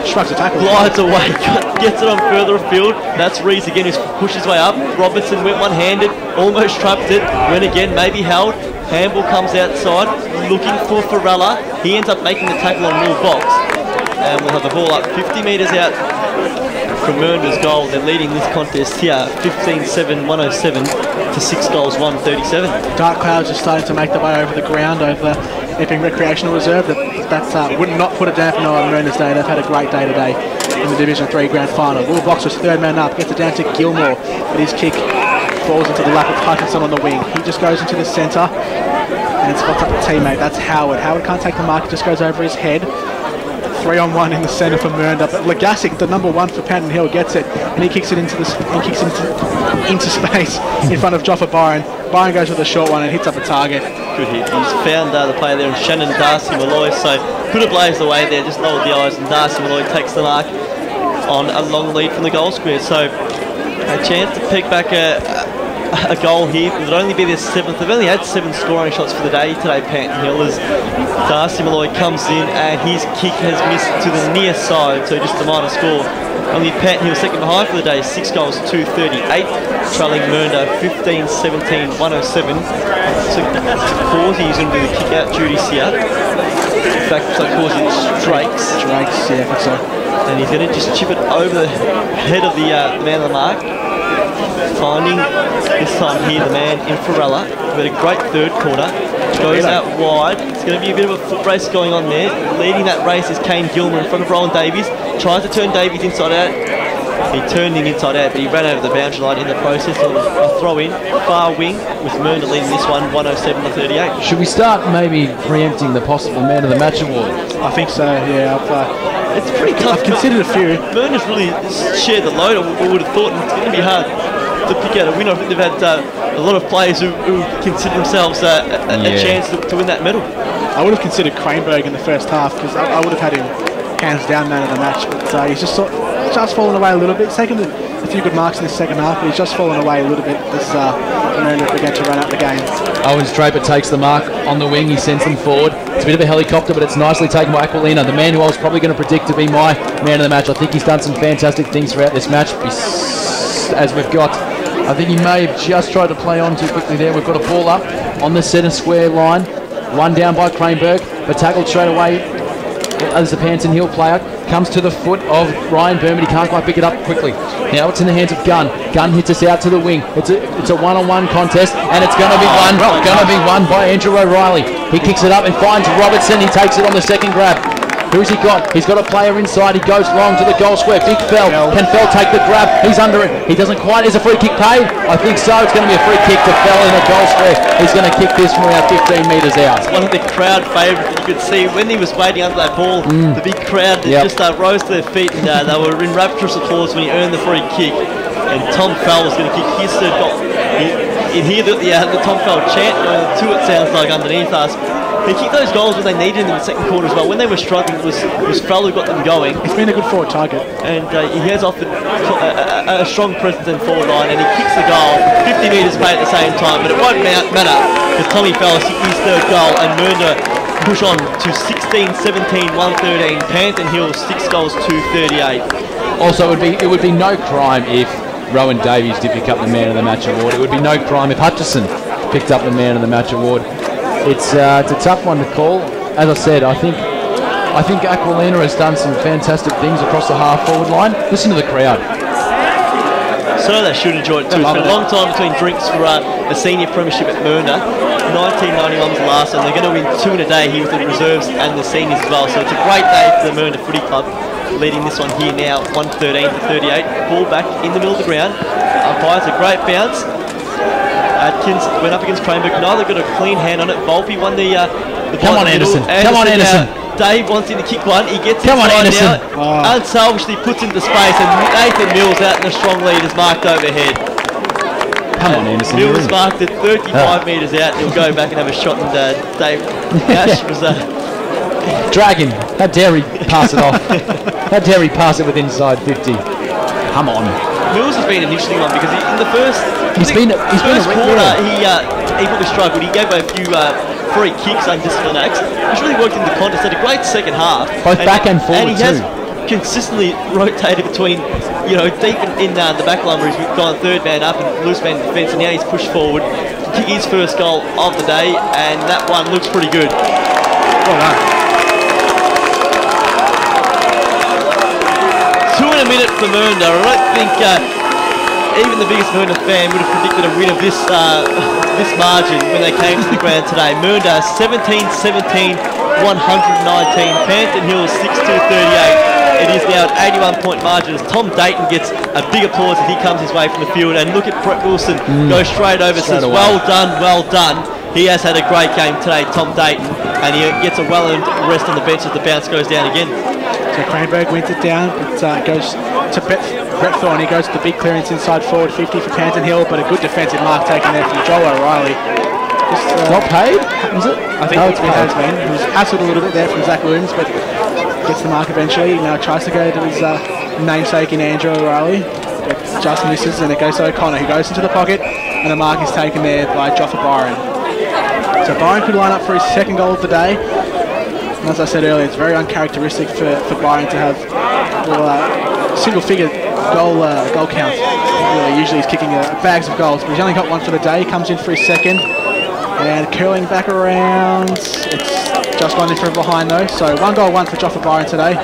shrugs a tackle, glides away, gets it on further afield. That's Rees again who's pushed his way up. Robinson went one-handed, almost trapped it, went again, maybe held. Handball comes outside, looking for Farella. He ends up making the tackle on Will Box, and we'll have the ball up 50 metres out from Mernda's goal. They're leading this contest here, 15-7, 107 to 6 goals, 137. Dark clouds are starting to make their way over the ground over Epping Recreational Reserve. That would not put a dampener on Mernda's day. They've had a great day today in the Division 3 grand final. Will Box was third man up, gets it down to Gilmore, but his kick falls into the lap of Hutchinson on the wing. He just goes into the centre and spots up a teammate. That's Howard. Howard can't take the mark, just goes over his head. 3-on-1 in the centre for Mernda, but Legasic, the number one for Panton Hill, gets it and he kicks it into space in front of Joffa Byron. Byron goes with a short one and hits up a target. Good hit. He's found the player there in Shannon Darcy Malloy, so could have blazed away there, just lowered the eyes, and Darcy Malloy takes the mark on a long lead from the goal square. So a chance to pick back a goal here. It would only be their 7th. They've only had 7 scoring shots for the day today, Panton Hill, as Darcy Malloy comes in and his kick has missed to the near side, so just a minor score. Only Panton Hill second behind for the day, 6 goals, 238, trailing Mernda 15-17, 107. So Causey is going to do the kick out duties here. In fact, so Causey Drakes, yeah, I think so. and he's going to just chip it over the head of the man of the mark. Finding this time here the man in Farella. We've had a great third quarter. Goes out wide. It's going to be a bit of a foot race going on there. Leading that race is Kane Gilmer in front of Rowan Davies. Tries to turn Davies inside out. He turned him inside out, but he ran over the boundary line in the process of a throw in. Far wing with Mernda leading this one 107-38. Should we start maybe preempting the possible man of the match award? I think so, yeah. It's pretty tough. I've considered a few. Mernda's really shared the load, I would have thought, and it's going to be hard to pick out a winner. I think they've had a lot of players who consider themselves a chance to win that medal. I would have considered Cranberg in the first half because I would have had him hands down man of the match, but he's just fallen away a little bit. He's taken a few good marks in the second half, but he's just fallen away a little bit as Mernda began to run out the game. Owens Draper takes the mark on the wing, he sends them forward. It's a bit of a helicopter, but it's nicely taken by Aquilina, the man who I was probably going to predict to be my man of the match. I think he's done some fantastic things throughout this match, as we've got. I think he may have just tried to play on too quickly there. We've got a ball up on the centre square line. Run down by Cranberg, but tackled straight away as the Panton Hill player. Comes to the foot of Ryan Burn, but he can't quite pick it up quickly. Now it's in the hands of Gunn. Gunn hits us out to the wing. It's a one-on-one contest, and it's going to be won by Andrew O'Reilly. He kicks it up and finds Robertson. He takes it on the second grab. Who's he got? He's got a player inside. He goes long to the goal square. Big Fell. Can Fell take the grab? He's under it. He doesn't quite. Is a free kick paid? I think so. It's going to be a free kick to Fell in the goal square. He's going to kick this from about 15 metres out. It's one of the crowd favourites that you could see when he was waiting under that ball. The big crowd just rose to their feet, and they were in rapturous applause when he earned the free kick. And Tom Fell was going to kick his third goal. You hear the Tom Fell chant going to it, sounds like, underneath us. He kicked those goals when they needed them in the second quarter as well. When they were struggling, it was Fell who got them going. He's been a good forward target. And he has offered a strong presence in forward line, and he kicks the goal 50 metres away at the same time. But it won't matter because Tommy Fell has kicked his third goal, and Mernda push on to 16-17, 113. Panton Hill 6 goals, 238. Also, it would be no crime if Rowan Davies did pick up the man of the match award. It would be no crime if Hutchison picked up the man of the match award. It's a tough one to call. As I said, I think Aquilina has done some fantastic things across the half-forward line. Listen to the crowd. So they should enjoy it too. It's been a long time between drinks for the senior premiership at Mernda. 1991 was the last one. They're going to win 2 in a day here with the reserves and the seniors as well. So it's a great day for the Mernda Footy Club. Leading this one here now, 113-38. Ball back in the middle of the ground. Umpires a great bounce. Atkins went up against Cranberg. Neither got a clean hand on it. Volpe won the come on, Anderson. Come on, Anderson. Dave wants him to kick one. He gets come on, Anderson. Unselfishly puts into space, and Nathan Mills out in a strong lead is marked overhead. Come on, Anderson. Mills marked at 35 metres out. He'll go back and have a shot, and Dave Nash was drag him. How dare he pass it off? How dare he pass it with inside 50? Come on. Mills has been an interesting one because in the first quarter he probably struggled. He gave away a few free kicks, undisciplined acts. He's really worked in the contest. Had a great second half, both back and forward, and he has consistently rotated between deep in the back line where he's gone third man up and loose man defence, and now he's pushed forward to kick his first goal of the day, and that one looks pretty good. Well done. 2 in a minute for Mernda. I don't think even the biggest Mernda fan would have predicted a win of this margin when they came to the ground today. Mernda 17-17, 119. Panton Hill 6-2-38. It is now an 81-point margin as Tom Dayton gets a big applause as he comes his way from the field. And look at Brett Wilson go straight over, says, well done, well done. He has had a great game today, Tom Dayton, and he gets a well-earned rest on the bench as the bounce goes down again. So Cranberg wins it down, but goes to Brett Thorne. He goes to the big clearance inside forward 50 for Panton Hill, but a good defensive mark taken there from Joel O'Reilly. Not paid, is it? I think it has been. He was hassled a little bit there from Zach Looms, but gets the mark eventually. Now tries to go to his namesake in Andrew O'Reilly, but just misses, and it goes to O'Connor, who goes into the pocket, and the mark is taken there by Joffa Byron. So Byron could line up for his second goal of the day. And as I said earlier, it's very uncharacteristic for Byron to have single-figure goal count. Really, usually he's kicking bags of goals, but he's only got one for the day. He comes in for his second, and curling back around. It's just gone in from behind though. So 1 goal, 1 for Joffa Byron today.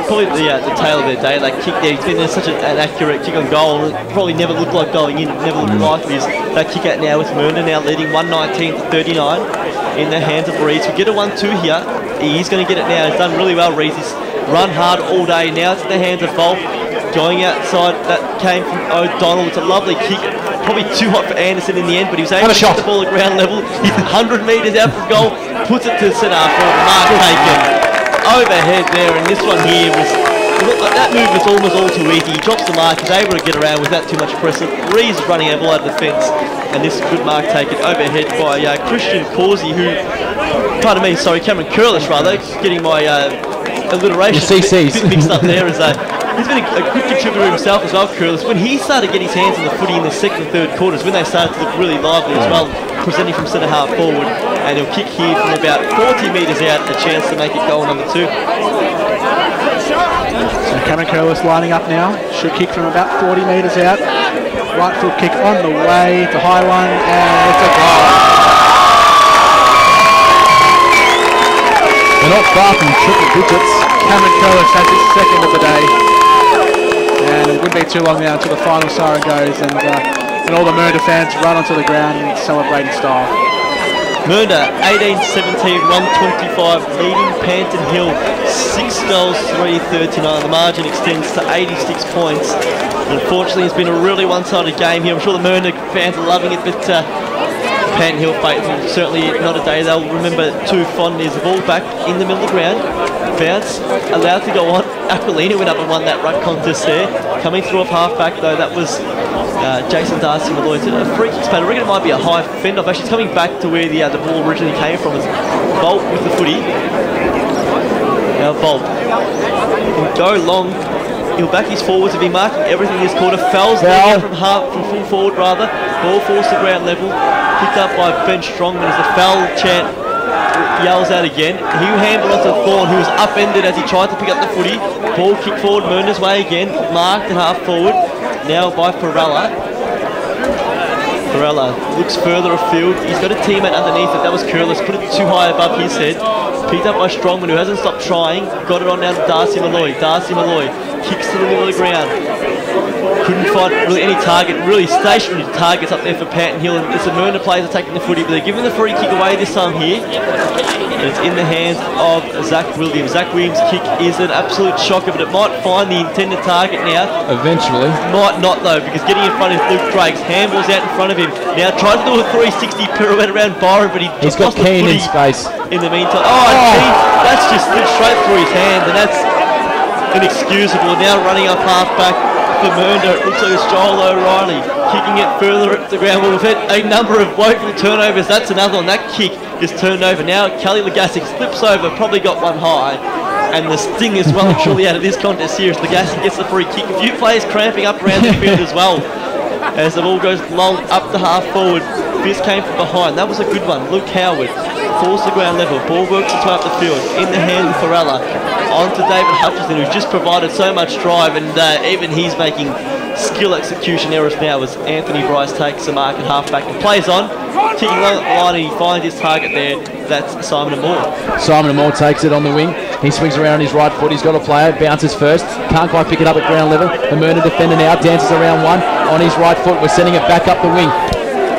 Probably the tail of their day. They kick there. He's been there such an accurate kick on goal. It probably never looked like going in. Never looked like this. They kick out now with Mernda now leading 119 to 39 in the hands of Rees. We get a 1-2 here. He's going to get it now. He's done really well. Rees. He's run hard all day. Now it's in the hands of Volk. Going outside. That came from O'Donnell. It's a lovely kick. Probably too hot for Anderson in the end, but he was able to get the ball at ground level. He's 100 metres out from goal. Puts it to the centre for a mark taken. Overhead there, and this one here was, it looked like that move was almost all too easy. He drops the mark, he's able to get around without too much pressure. Rees is running a ball out of the fence, and this good mark taken overhead by Christian Causey, who, pardon me, sorry, Cameron Curlish rather, getting my alliteration mixed up there. As he's been a good contributor himself as well, Curlish. When he started getting his hands on the footy in the second and third quarters, when they started to look really lively as well, presenting from centre half forward, and he'll kick here from about 40 metres out, a chance to make it goal number 2. So Cameron Curlish lining up now, should kick from about 40 metres out. Right foot kick on the way, to high one, and it's a goal. They're not far from triple digits. Cameron Curlish has his second of the day, and it wouldn't be too long now until the final siren goes, and all the Mernda fans run onto the ground and celebrate in style. Mernda, 18-17, 125, leading Panton Hill, 6 goals, 3-39. The margin extends to 86 points. Unfortunately, it's been a really one-sided game here. I'm sure the Mernda fans are loving it, but Panton Hill faithful, certainly not a day they'll remember too fondly. As the ball back in the middle of the ground, bounce, allowed to go on. Aquilina went up and won that ruck contest there. Coming through off half-back though, that was Jason Darcy Malloy. A free kick spot. I reckon it might be a high fend-off. Actually, it's coming back to where the ball originally came from. It's Bolt with the footy. Now Bolt will go long. He'll back his forwards to be marking everything this quarter. Fells there from full forward rather. Ball falls to ground level. Picked up by Ben Strongman as the foul chant yells out again. He handled onto Thorne, who was upended as he tried to pick up the footy. Ball kicked forward Mernda's way again. Marked at half forward. Now by Farella. Farella looks further afield. He's got a teammate underneath it. That was Curlish. Put it too high above his head. Picked up by Strongman, who hasn't stopped trying. Got it on now to Darcy Malloy. Darcy Malloy kicks to the middle of the ground. Couldn't find really any target, really stationary targets up there for Panton Hill. And it's the Mernda players are taking the footy, but they're giving the free kick away this time here. And it's in the hands of Zach Williams. Zach Williams' kick is an absolute shocker, but it might find the intended target now. Eventually. Might not though, because getting in front is Luke Drakes. Handball's out in front of him. Now tries to do a 360 pirouette around Byron, but he's got Keane in space. In the meantime. Keane, that's just slid straight through his hand, and that's inexcusable. Now running up half back for Mernda, it looks like it's Joel O'Reilly kicking it further up the ground. Well, we've had a number of woeful turnovers. That's another one. That kick is turned over. Now Kelly Legassic slips over, probably got one high. And the sting is well and truly out of this contest here as Legassic gets the free kick. A few players cramping up around the field as well. As the ball goes long up to half forward. This came from behind. That was a good one. Luke Howard falls to ground level. Ball works its way up the field. In the hand of Farella. On to David Hutchinson, who's just provided so much drive, and even he's making skill execution errors now as Anthony Bryce takes the mark at half-back and plays on. Kicking along the line, and he finds his target there. That's Simon Moore. Simon Moore takes it on the wing. He swings around his right foot. He's got a player. Bounces first. Can't quite pick it up at ground level. The Mernda defender now dances around one on his right foot. We're sending it back up the wing.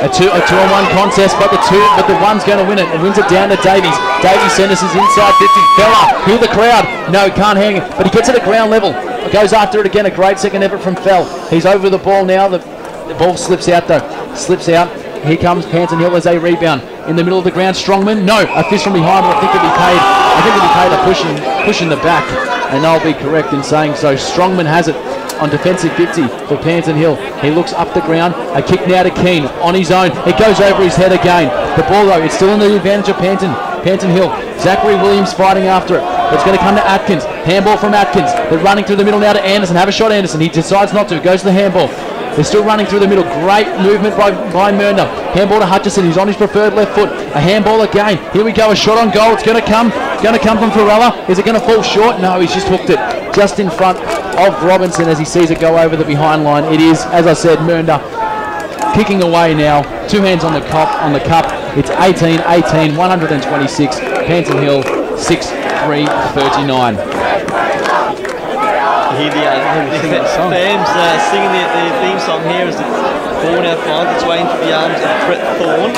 A two-on-one contest, but the one's going to win it. It wins it down to Davies. Davies sends us inside 50. Fella, hear the crowd. No, can't hang it, but he gets it at ground level. Goes after it again. A great second effort from Fell. He's over the ball now. The ball slips out though. Slips out. Here comes Panton Hill as a rebound in the middle of the ground. Strongman, no, a fist from behind. But I think it'll be paid a push in the back, and I'll be correct in saying so. Strongman has it on defensive 50 for Panton Hill. He looks up the ground. A kick now to Keane on his own. It goes over his head again. The ball though, it's still in the advantage of Panton Hill. Zachary Williams fighting after it. It's going to come to Atkins. Handball from Atkins. They're running through the middle now to Anderson. Have a shot, Anderson. He decides not to. Goes to the handball. They're still running through the middle. Great movement by Mernda. Handball to Hutchison. He's on his preferred left foot. A handball again. Here we go. A shot on goal. It's going to come from Ferrella. Is it going to fall short? No, he's just hooked it just in front of Robinson as he sees it go over the behind line. It is, as I said, Mernda kicking away now. 2 hands on the cup. It's 18-18, 126. Panton Hill 6-3-39. You hear the fans singing their theme song here as the ball now finds its way into the arms of Brett Thorne.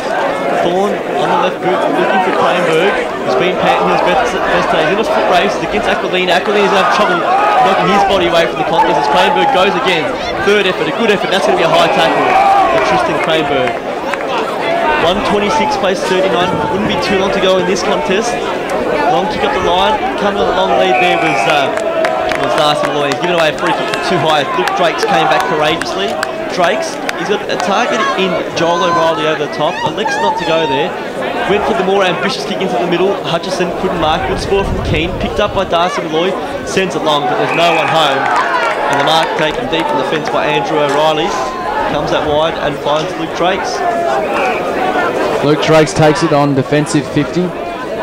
Thorne on the left boot looking for Cranberg. He's been Panton Hill's best day. He's in a foot race against Aquilina. Aquilina's going to have trouble knocking his body away from the contest as Cranberg goes again. Third effort, a good effort. That's going to be a high tackle for Tristan Cranberg. 126 plays 39. Wouldn't be too long to go in this contest. Long kick up the line. Coming on the long lead there was Darcy Malloy. He's given away a free kick too high. Luke Drakes came back courageously. Drakes, he's got a target in Joel O'Reilly over the top. Elects not to go there. Went for the more ambitious kick into the middle. Hutchison couldn't mark. Good score from Keane. Picked up by Darcy Malloy. Sends it long, but there's no one home. And the mark taken deep in the fence by Andrew O'Reilly. Comes out wide and finds Luke Drakes. Luke Drakes takes it on defensive 50.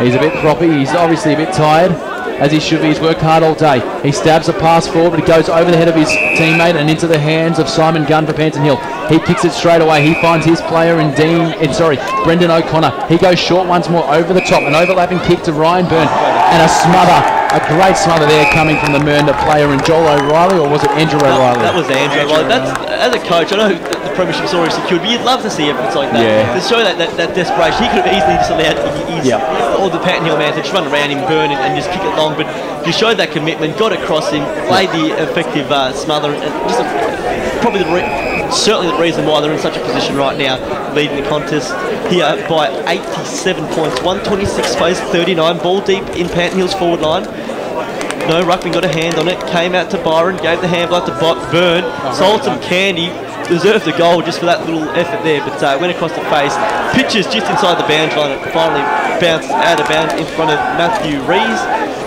He's a bit proppy. He's obviously a bit tired, as he should be. He's worked hard all day. He stabs a pass forward, but it goes over the head of his teammate and into the hands of Simon Gunn for Panton Hill. He kicks it straight away. He finds his player in Brendan O'Connor. He goes short once more over the top. An overlapping kick to Ryan Byrne and a smother. A great smother there coming from the Mernda player in Joel O'Reilly, or was it Andrew O'Reilly? That was Andrew O'Reilly. That's, as a coach, I know the premiership's already secured, but you'd love to see efforts like that. Yeah. To show that desperation. He could have easily just allowed all the Panton Hill man to just run around him, burn and just kick it long, but you showed that commitment, got across him, played the effective smother, and just certainly the reason why they're in such a position right now, leading the contest here by 87 points. 126 plays 39, ball deep in Panton Hill's forward line. No ruckman got a hand on it, came out to Byron, gave the handball out to Byrne, sold some candy, deserved the goal just for that little effort there, but went across the face. Pitches just inside the boundary line, it finally bounces out of bounds in front of Matthew Rees.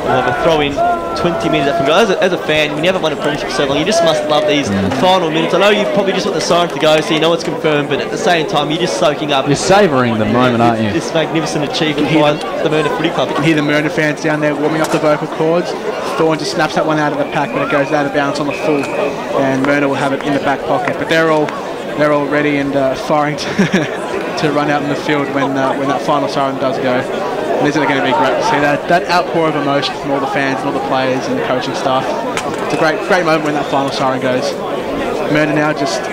We'll have a throw in 20 minutes up from goal. As a fan, when you haven't won a premiership so long, you just must love these final minutes. I know you probably just want the siren to go so you know it's confirmed, but at the same time, you're just soaking up. You're savouring the moment, aren't you? This magnificent achievement by the Mernda Footy Club. You can hear the Mernda fans down there warming up the vocal cords. Thorne just snaps that one out of the pack when it goes out of bounds on the full, and Mernda will have it in the back pocket. But they're all ready and firing to run out in the field when that final siren does go. And isn't it going to be great to see that outpour of emotion from all the fans and all the players and the coaching staff? It's a great moment when that final siren goes. Mernda now just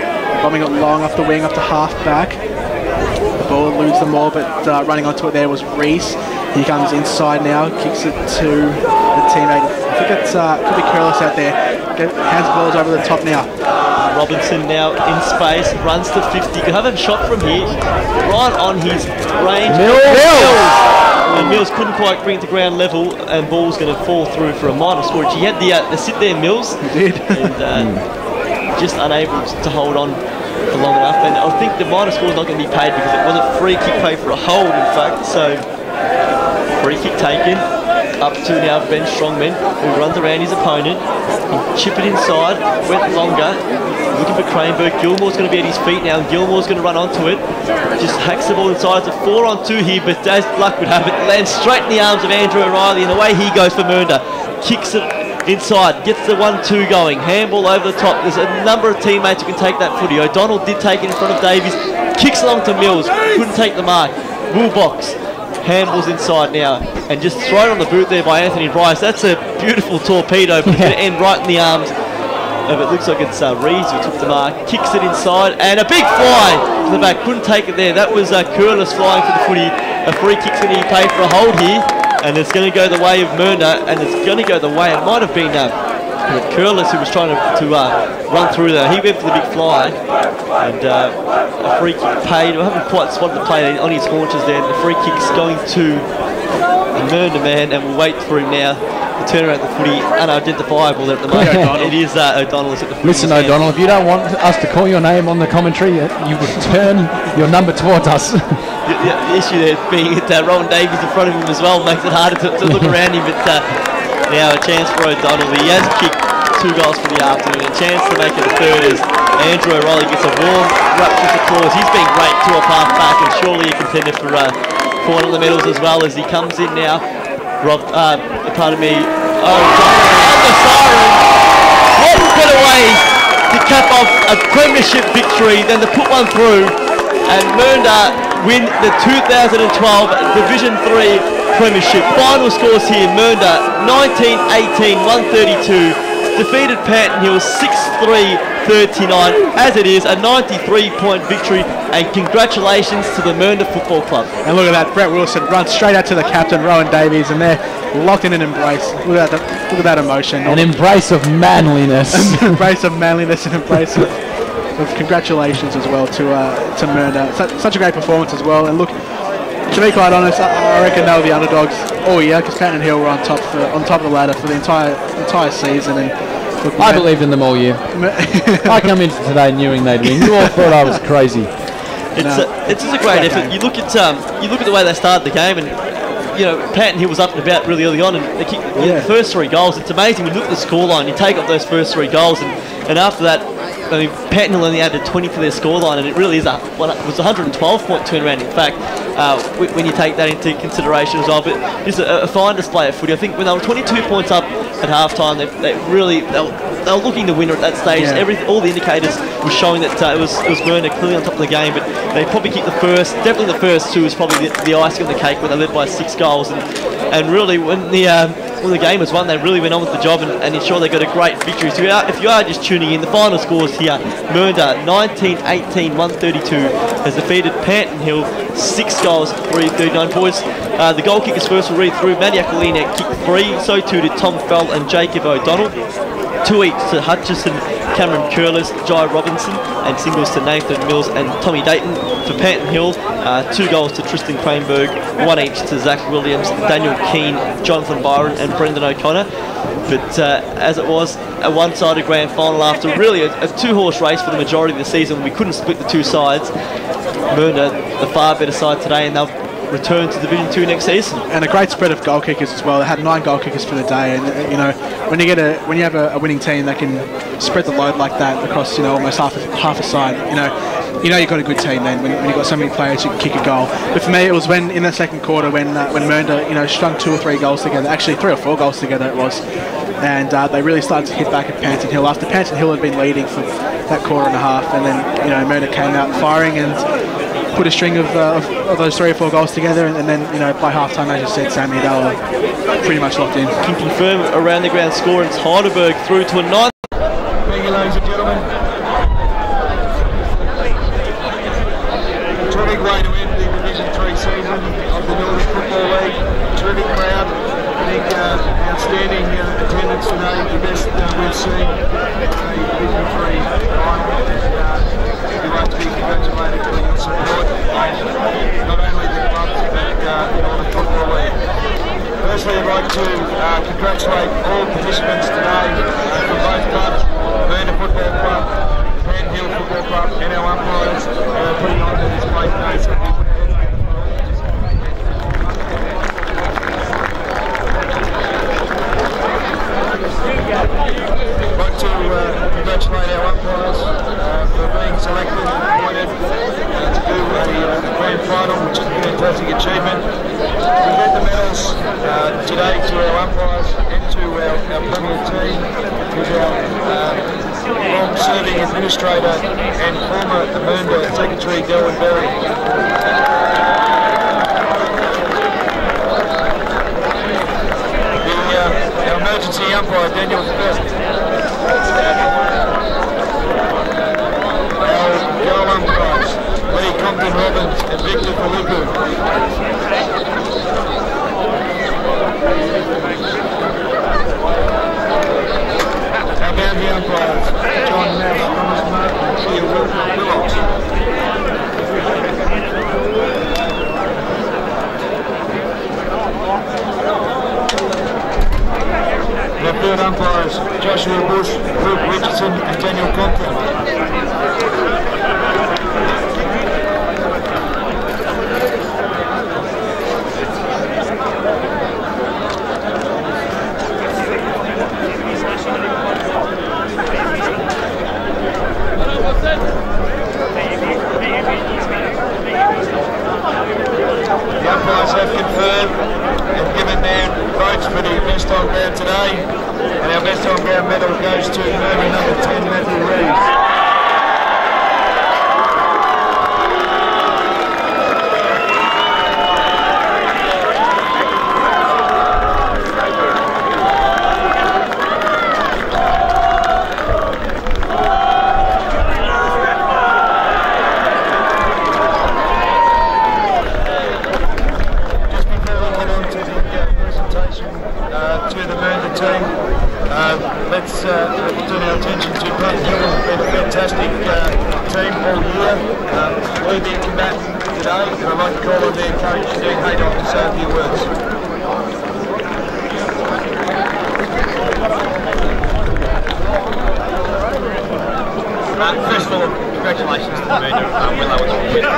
bombing it long off the wing, up to half back. The ball eludes them all, but running onto it there was Reese. He comes inside now, kicks it to the teammate. I think it could be Curlis out there. Hands the balls over the top now. Robinson now in space, runs to 50. Could have a shot from here, right on his range. Mills! And Mills couldn't quite bring it to ground level, and ball's going to fall through for a minor score. He had the sit there, Mills. He did. And just unable to hold on for long enough. And I think the minor score's not going to be paid because it wasn't free kick pay for a hold, in fact. So, free kick taken. Up to now Ben Strongman, who runs around his opponent. He'll chip it inside, went longer, looking for Cranberg. Gilmore's going to be at his feet now, and Gilmore's going to run onto it. Just hacks the ball inside. It's a 4-on-2 here, but as luck would have it, lands straight in the arms of Andrew O'Reilly, and away he goes for Mernda. Kicks it inside, gets the 1-2 going. Handball over the top. There's a number of teammates who can take that footy. O'Donnell did take it in front of Davies. Kicks along to Mills, couldn't take the mark. Wilbox. Handballs inside now, and just thrown on the boot there by Anthony Bryce. That's a beautiful torpedo, but it's going to end right in the arms of it. Looks like it's Rees who took the mark. Kicks it inside, and a big fly to the back. Couldn't take it there. That was Curlis flying for the footy. A free kick's going to be paid for a hold here, and it's going to go the way of Mernda, and it's going to go the way. It might have been Curlis who was trying to run through there. He went for the big fly, and a free kick paid. I haven't quite spotted the play on his haunches there. The free kick's going to the Mernda man, and we'll wait for him now to turn around the footy. Unidentifiable there at the moment. It is O'Donnell at the footy. Listen, O'Donnell, if you don't want us to call your name on the commentary, you would turn your number towards us. The issue there being that Rowan Davies in front of him as well makes it harder to look around him, but now a chance for O'Donnell. He has kicked 2 goals for the afternoon. A chance to make it a third as Andrew O'Reilly gets a warm, rapturous applause. He's been great to a half-back and surely a contender for one of the medals as well as he comes in now. Pardon me. Oh, the siren. What better way to cap off a premiership victory than to put one through and Mernda win the 2012 Division 3 Premiership. Final scores here, Mernda 19-18, 132. Defeated Panton Hill 6-3-39. As it is, a 93-point victory, and congratulations to the Mernda Football Club. And look at that, Brett Wilson runs straight out to the captain, Rowan Davies, and they're locked in an embrace. Look at that emotion. An embrace of manliness. An embrace of manliness, an embrace of congratulations as well to Mernda. Such a great performance as well. And look, to be quite honest, I reckon they were the underdogs all year because Panton Hill were on top of the ladder for the entire season. And look, I believed in them all year. I come in today knowing they'd win. You all thought I was crazy. It's just a great effort. You look at the way they started the game, and you know Panton Hill was up and about really early on, and they kicked the first 3 goals. It's amazing. You look at the scoreline, you take off those first 3 goals, and after that, I mean, Panton Hill only added 20 to their scoreline, and it really is it was a 112-point turnaround. In fact, when you take that into consideration as well, but it's a fine display of footy. I think when they were 22 points up at halftime, they were looking to win at that stage. Yeah. All the indicators were showing that it was Mernda clearly on top of the game, but they probably kicked definitely the first 2 was probably the icing on the cake when they led by 6 goals, and really when the game was won, they really went on with the job and ensured they got a great victory. So if you are just tuning in, the final scores here: Mernda 19-18, 132 has defeated Panton Hill 6 goals, 339 points. The goal kickers first will read through. Matty Aquilina kicked 3, so too did Tom Fell and Jacob O'Donnell. 2 each to Hutchison, Cameron Curlis, Jai Robinson, and singles to Nathan Mills and Tommy Dayton. For Panton Hill, 2 goals to Tristan Cranberg, 1 each to Zach Williams, Daniel Keane, Jonathan Byron and Brendan O'Connor. But as it was a one-sided grand final after really a 2-horse race for the majority of the season, we couldn't split the 2 sides. Mernda, the far better side today, and they'll return to Division 2 next season. And a great spread of goal kickers as well. They had 9 goal kickers for the day, and you know when you have a winning team that can spread the load like that across almost half a side, you know you've got a good team then when you've got so many players who can kick a goal. But for me, it was when in the second quarter when Mernda strung 2 or 3 goals together, actually 3 or 4 goals together it was, and they really started to hit back at Panton Hill after Panton Hill had been leading for that quarter and a half, and then Mernda came out firing and put a string of those 3 or 4 goals together, and then by half time, as you said, Sammy, they were pretty much locked in. Can confirm around the ground score, and it's Heidelberg through to a 9. Thank you, ladies and gentlemen. Terrific way to end the Division 3 season of the Northern Football League. Terrific crowd. I think outstanding attendance today, the best we've seen in a Division 3 final. We'd like to be congratulated for your support, not only the club but the Northern Football League. Firstly, I'd like to congratulate all participants today from both clubs, Mernda Football Club, Panton Hill Football Club, and our umpires putting on this great day. So I'd like to congratulate our umpires for being selected and appointed to do a grand final, which is a fantastic achievement. We get the medals today to our umpires and to our Premier team, with our long-serving administrator and former Mernda Secretary, Delwyn Berry. Our emergency umpire, Daniel Fett. Our goal umpires, Lee Compton Robbins and Victor Faluku. Our boundary umpires, John Nash, Thomas Martin, and Chia Willox. Our third umpires, Joshua Bush, Luke Richardson and Daniel Compton. background medal goes to Mernda number 10, Matthew Reeves. Let's turn our attention to Panton. It's been a fantastic team all year. Worthy combatant today, and I'd like to call on their coach, Dean Haydock, to say a few words. First of all, congratulations to the Mernda. Willow was a winner.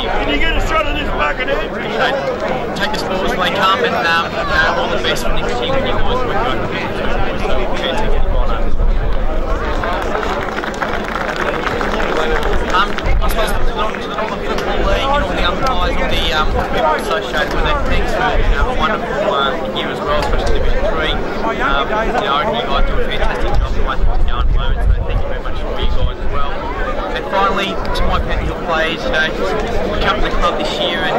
Can you get a shot of this bucket in? Take the sports play calm and all the best for next year when you guys work on it. So can't take any more notes. I suppose to the Northern Football League and all the other guys, all the people associated with it, thanks for a wonderful year as well, especially Division 3. I reckon you guys do a fantastic job the way things are going at the moment, so thank you very much for you guys as well. And finally, to my Panton Hill players, we come to the club this year and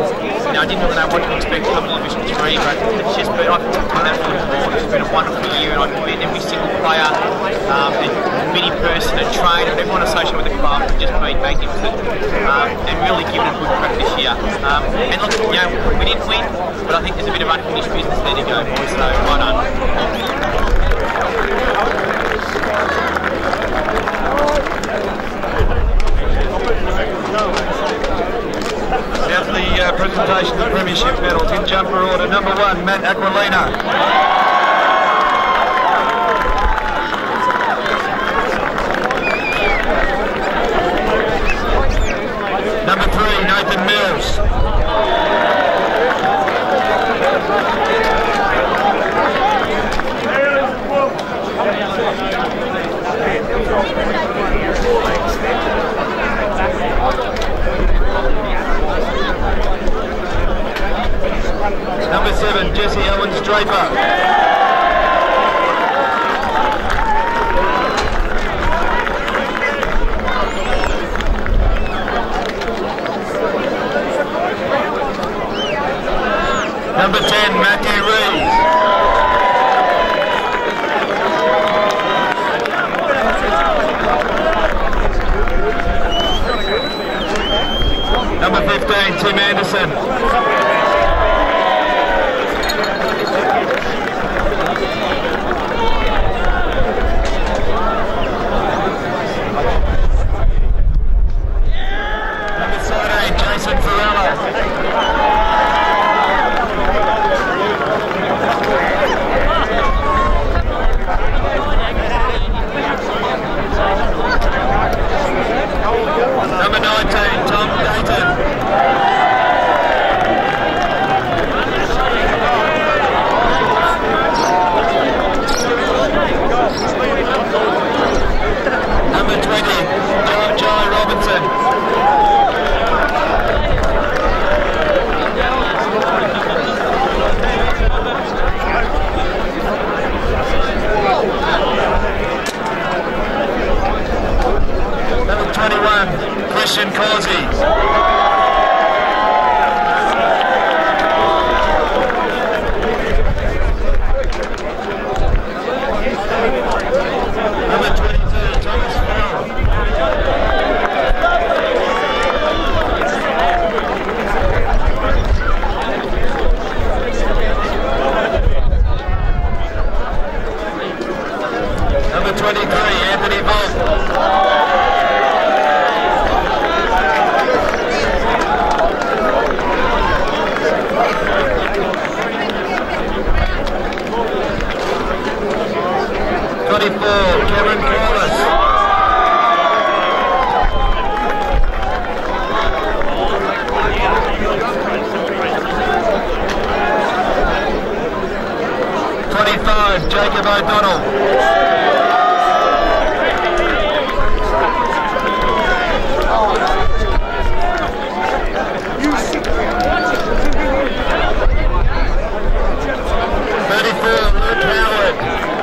I didn't really know what to expect coming to Division 3, but it's just been, I've been absolutely bored. It's been a wonderful year and I commend every single player and committee person and trainer and everyone associated with the club has just been magnificent and really given a good crack this year. And look, you know, we didn't win, but I think there's a bit of unfinished business there to go, boys, so well done. Now for the presentation of the Premiership medals. In jumper order, number 1, Matt Aquilina. Number 3, Nathan Mills. Number 7, Jesse Owens-Draper. Number 10, Matthew Reeves. Number 15, Tim Anderson. Number 19, Tom Dayton. Number 20, Joe Robinson. Number 21, Christian Causey. Number 22, Thomas Bell. Number 23, Anthony Bolt. Kevin Corliss. Jacob O'Donnell. Luke Howard.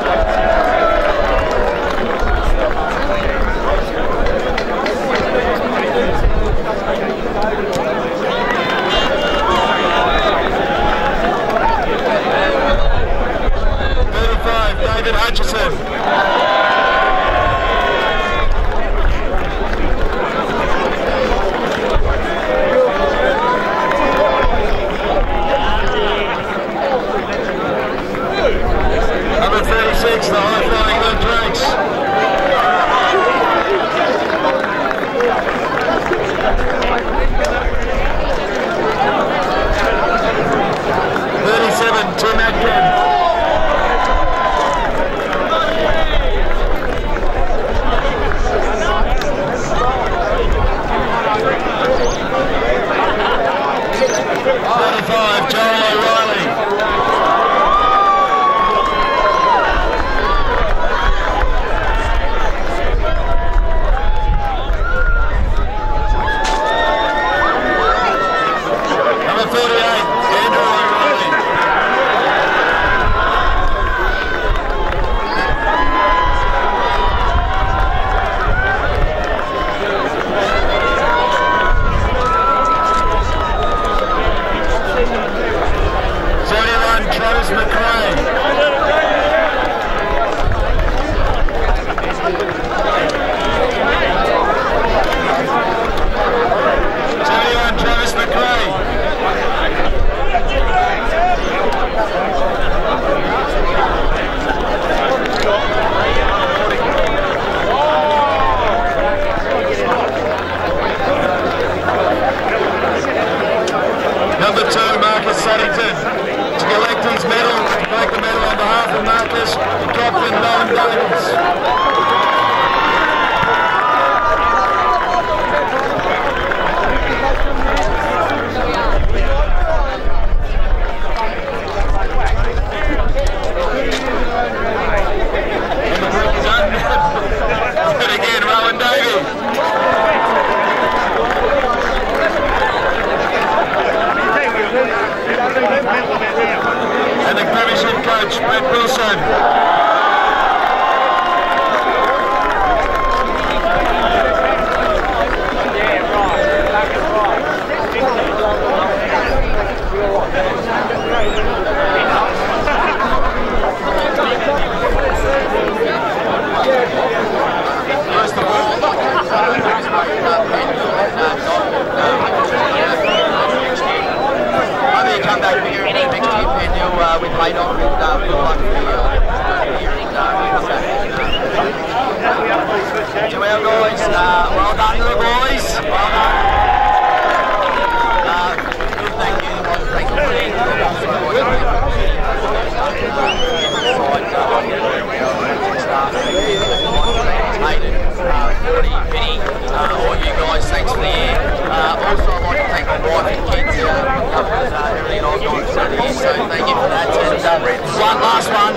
36, the high-flying Luke Drakes. Tim Atkin. 35, Joel O'Reilly. Number 48, Andrew O'Reilly. Travis McRae. 71, Travis McRae. Number 2, Marcus Saddington. To collect his medal, to make the medal on behalf of Marcus, the captain, Nolan Davies. And the break is under. And again, Rowan Davies. And the premiership coach, Brett Wilson. First of all, you come back here next year, Panton, with Panton, with luck to our guys, well done to the boys. Well done. Thank you. Thank you. All you guys, thanks for the air. Also, I'd like to thank my wife and kids. Everything I've gone through the year, so thank you for that. And one last one.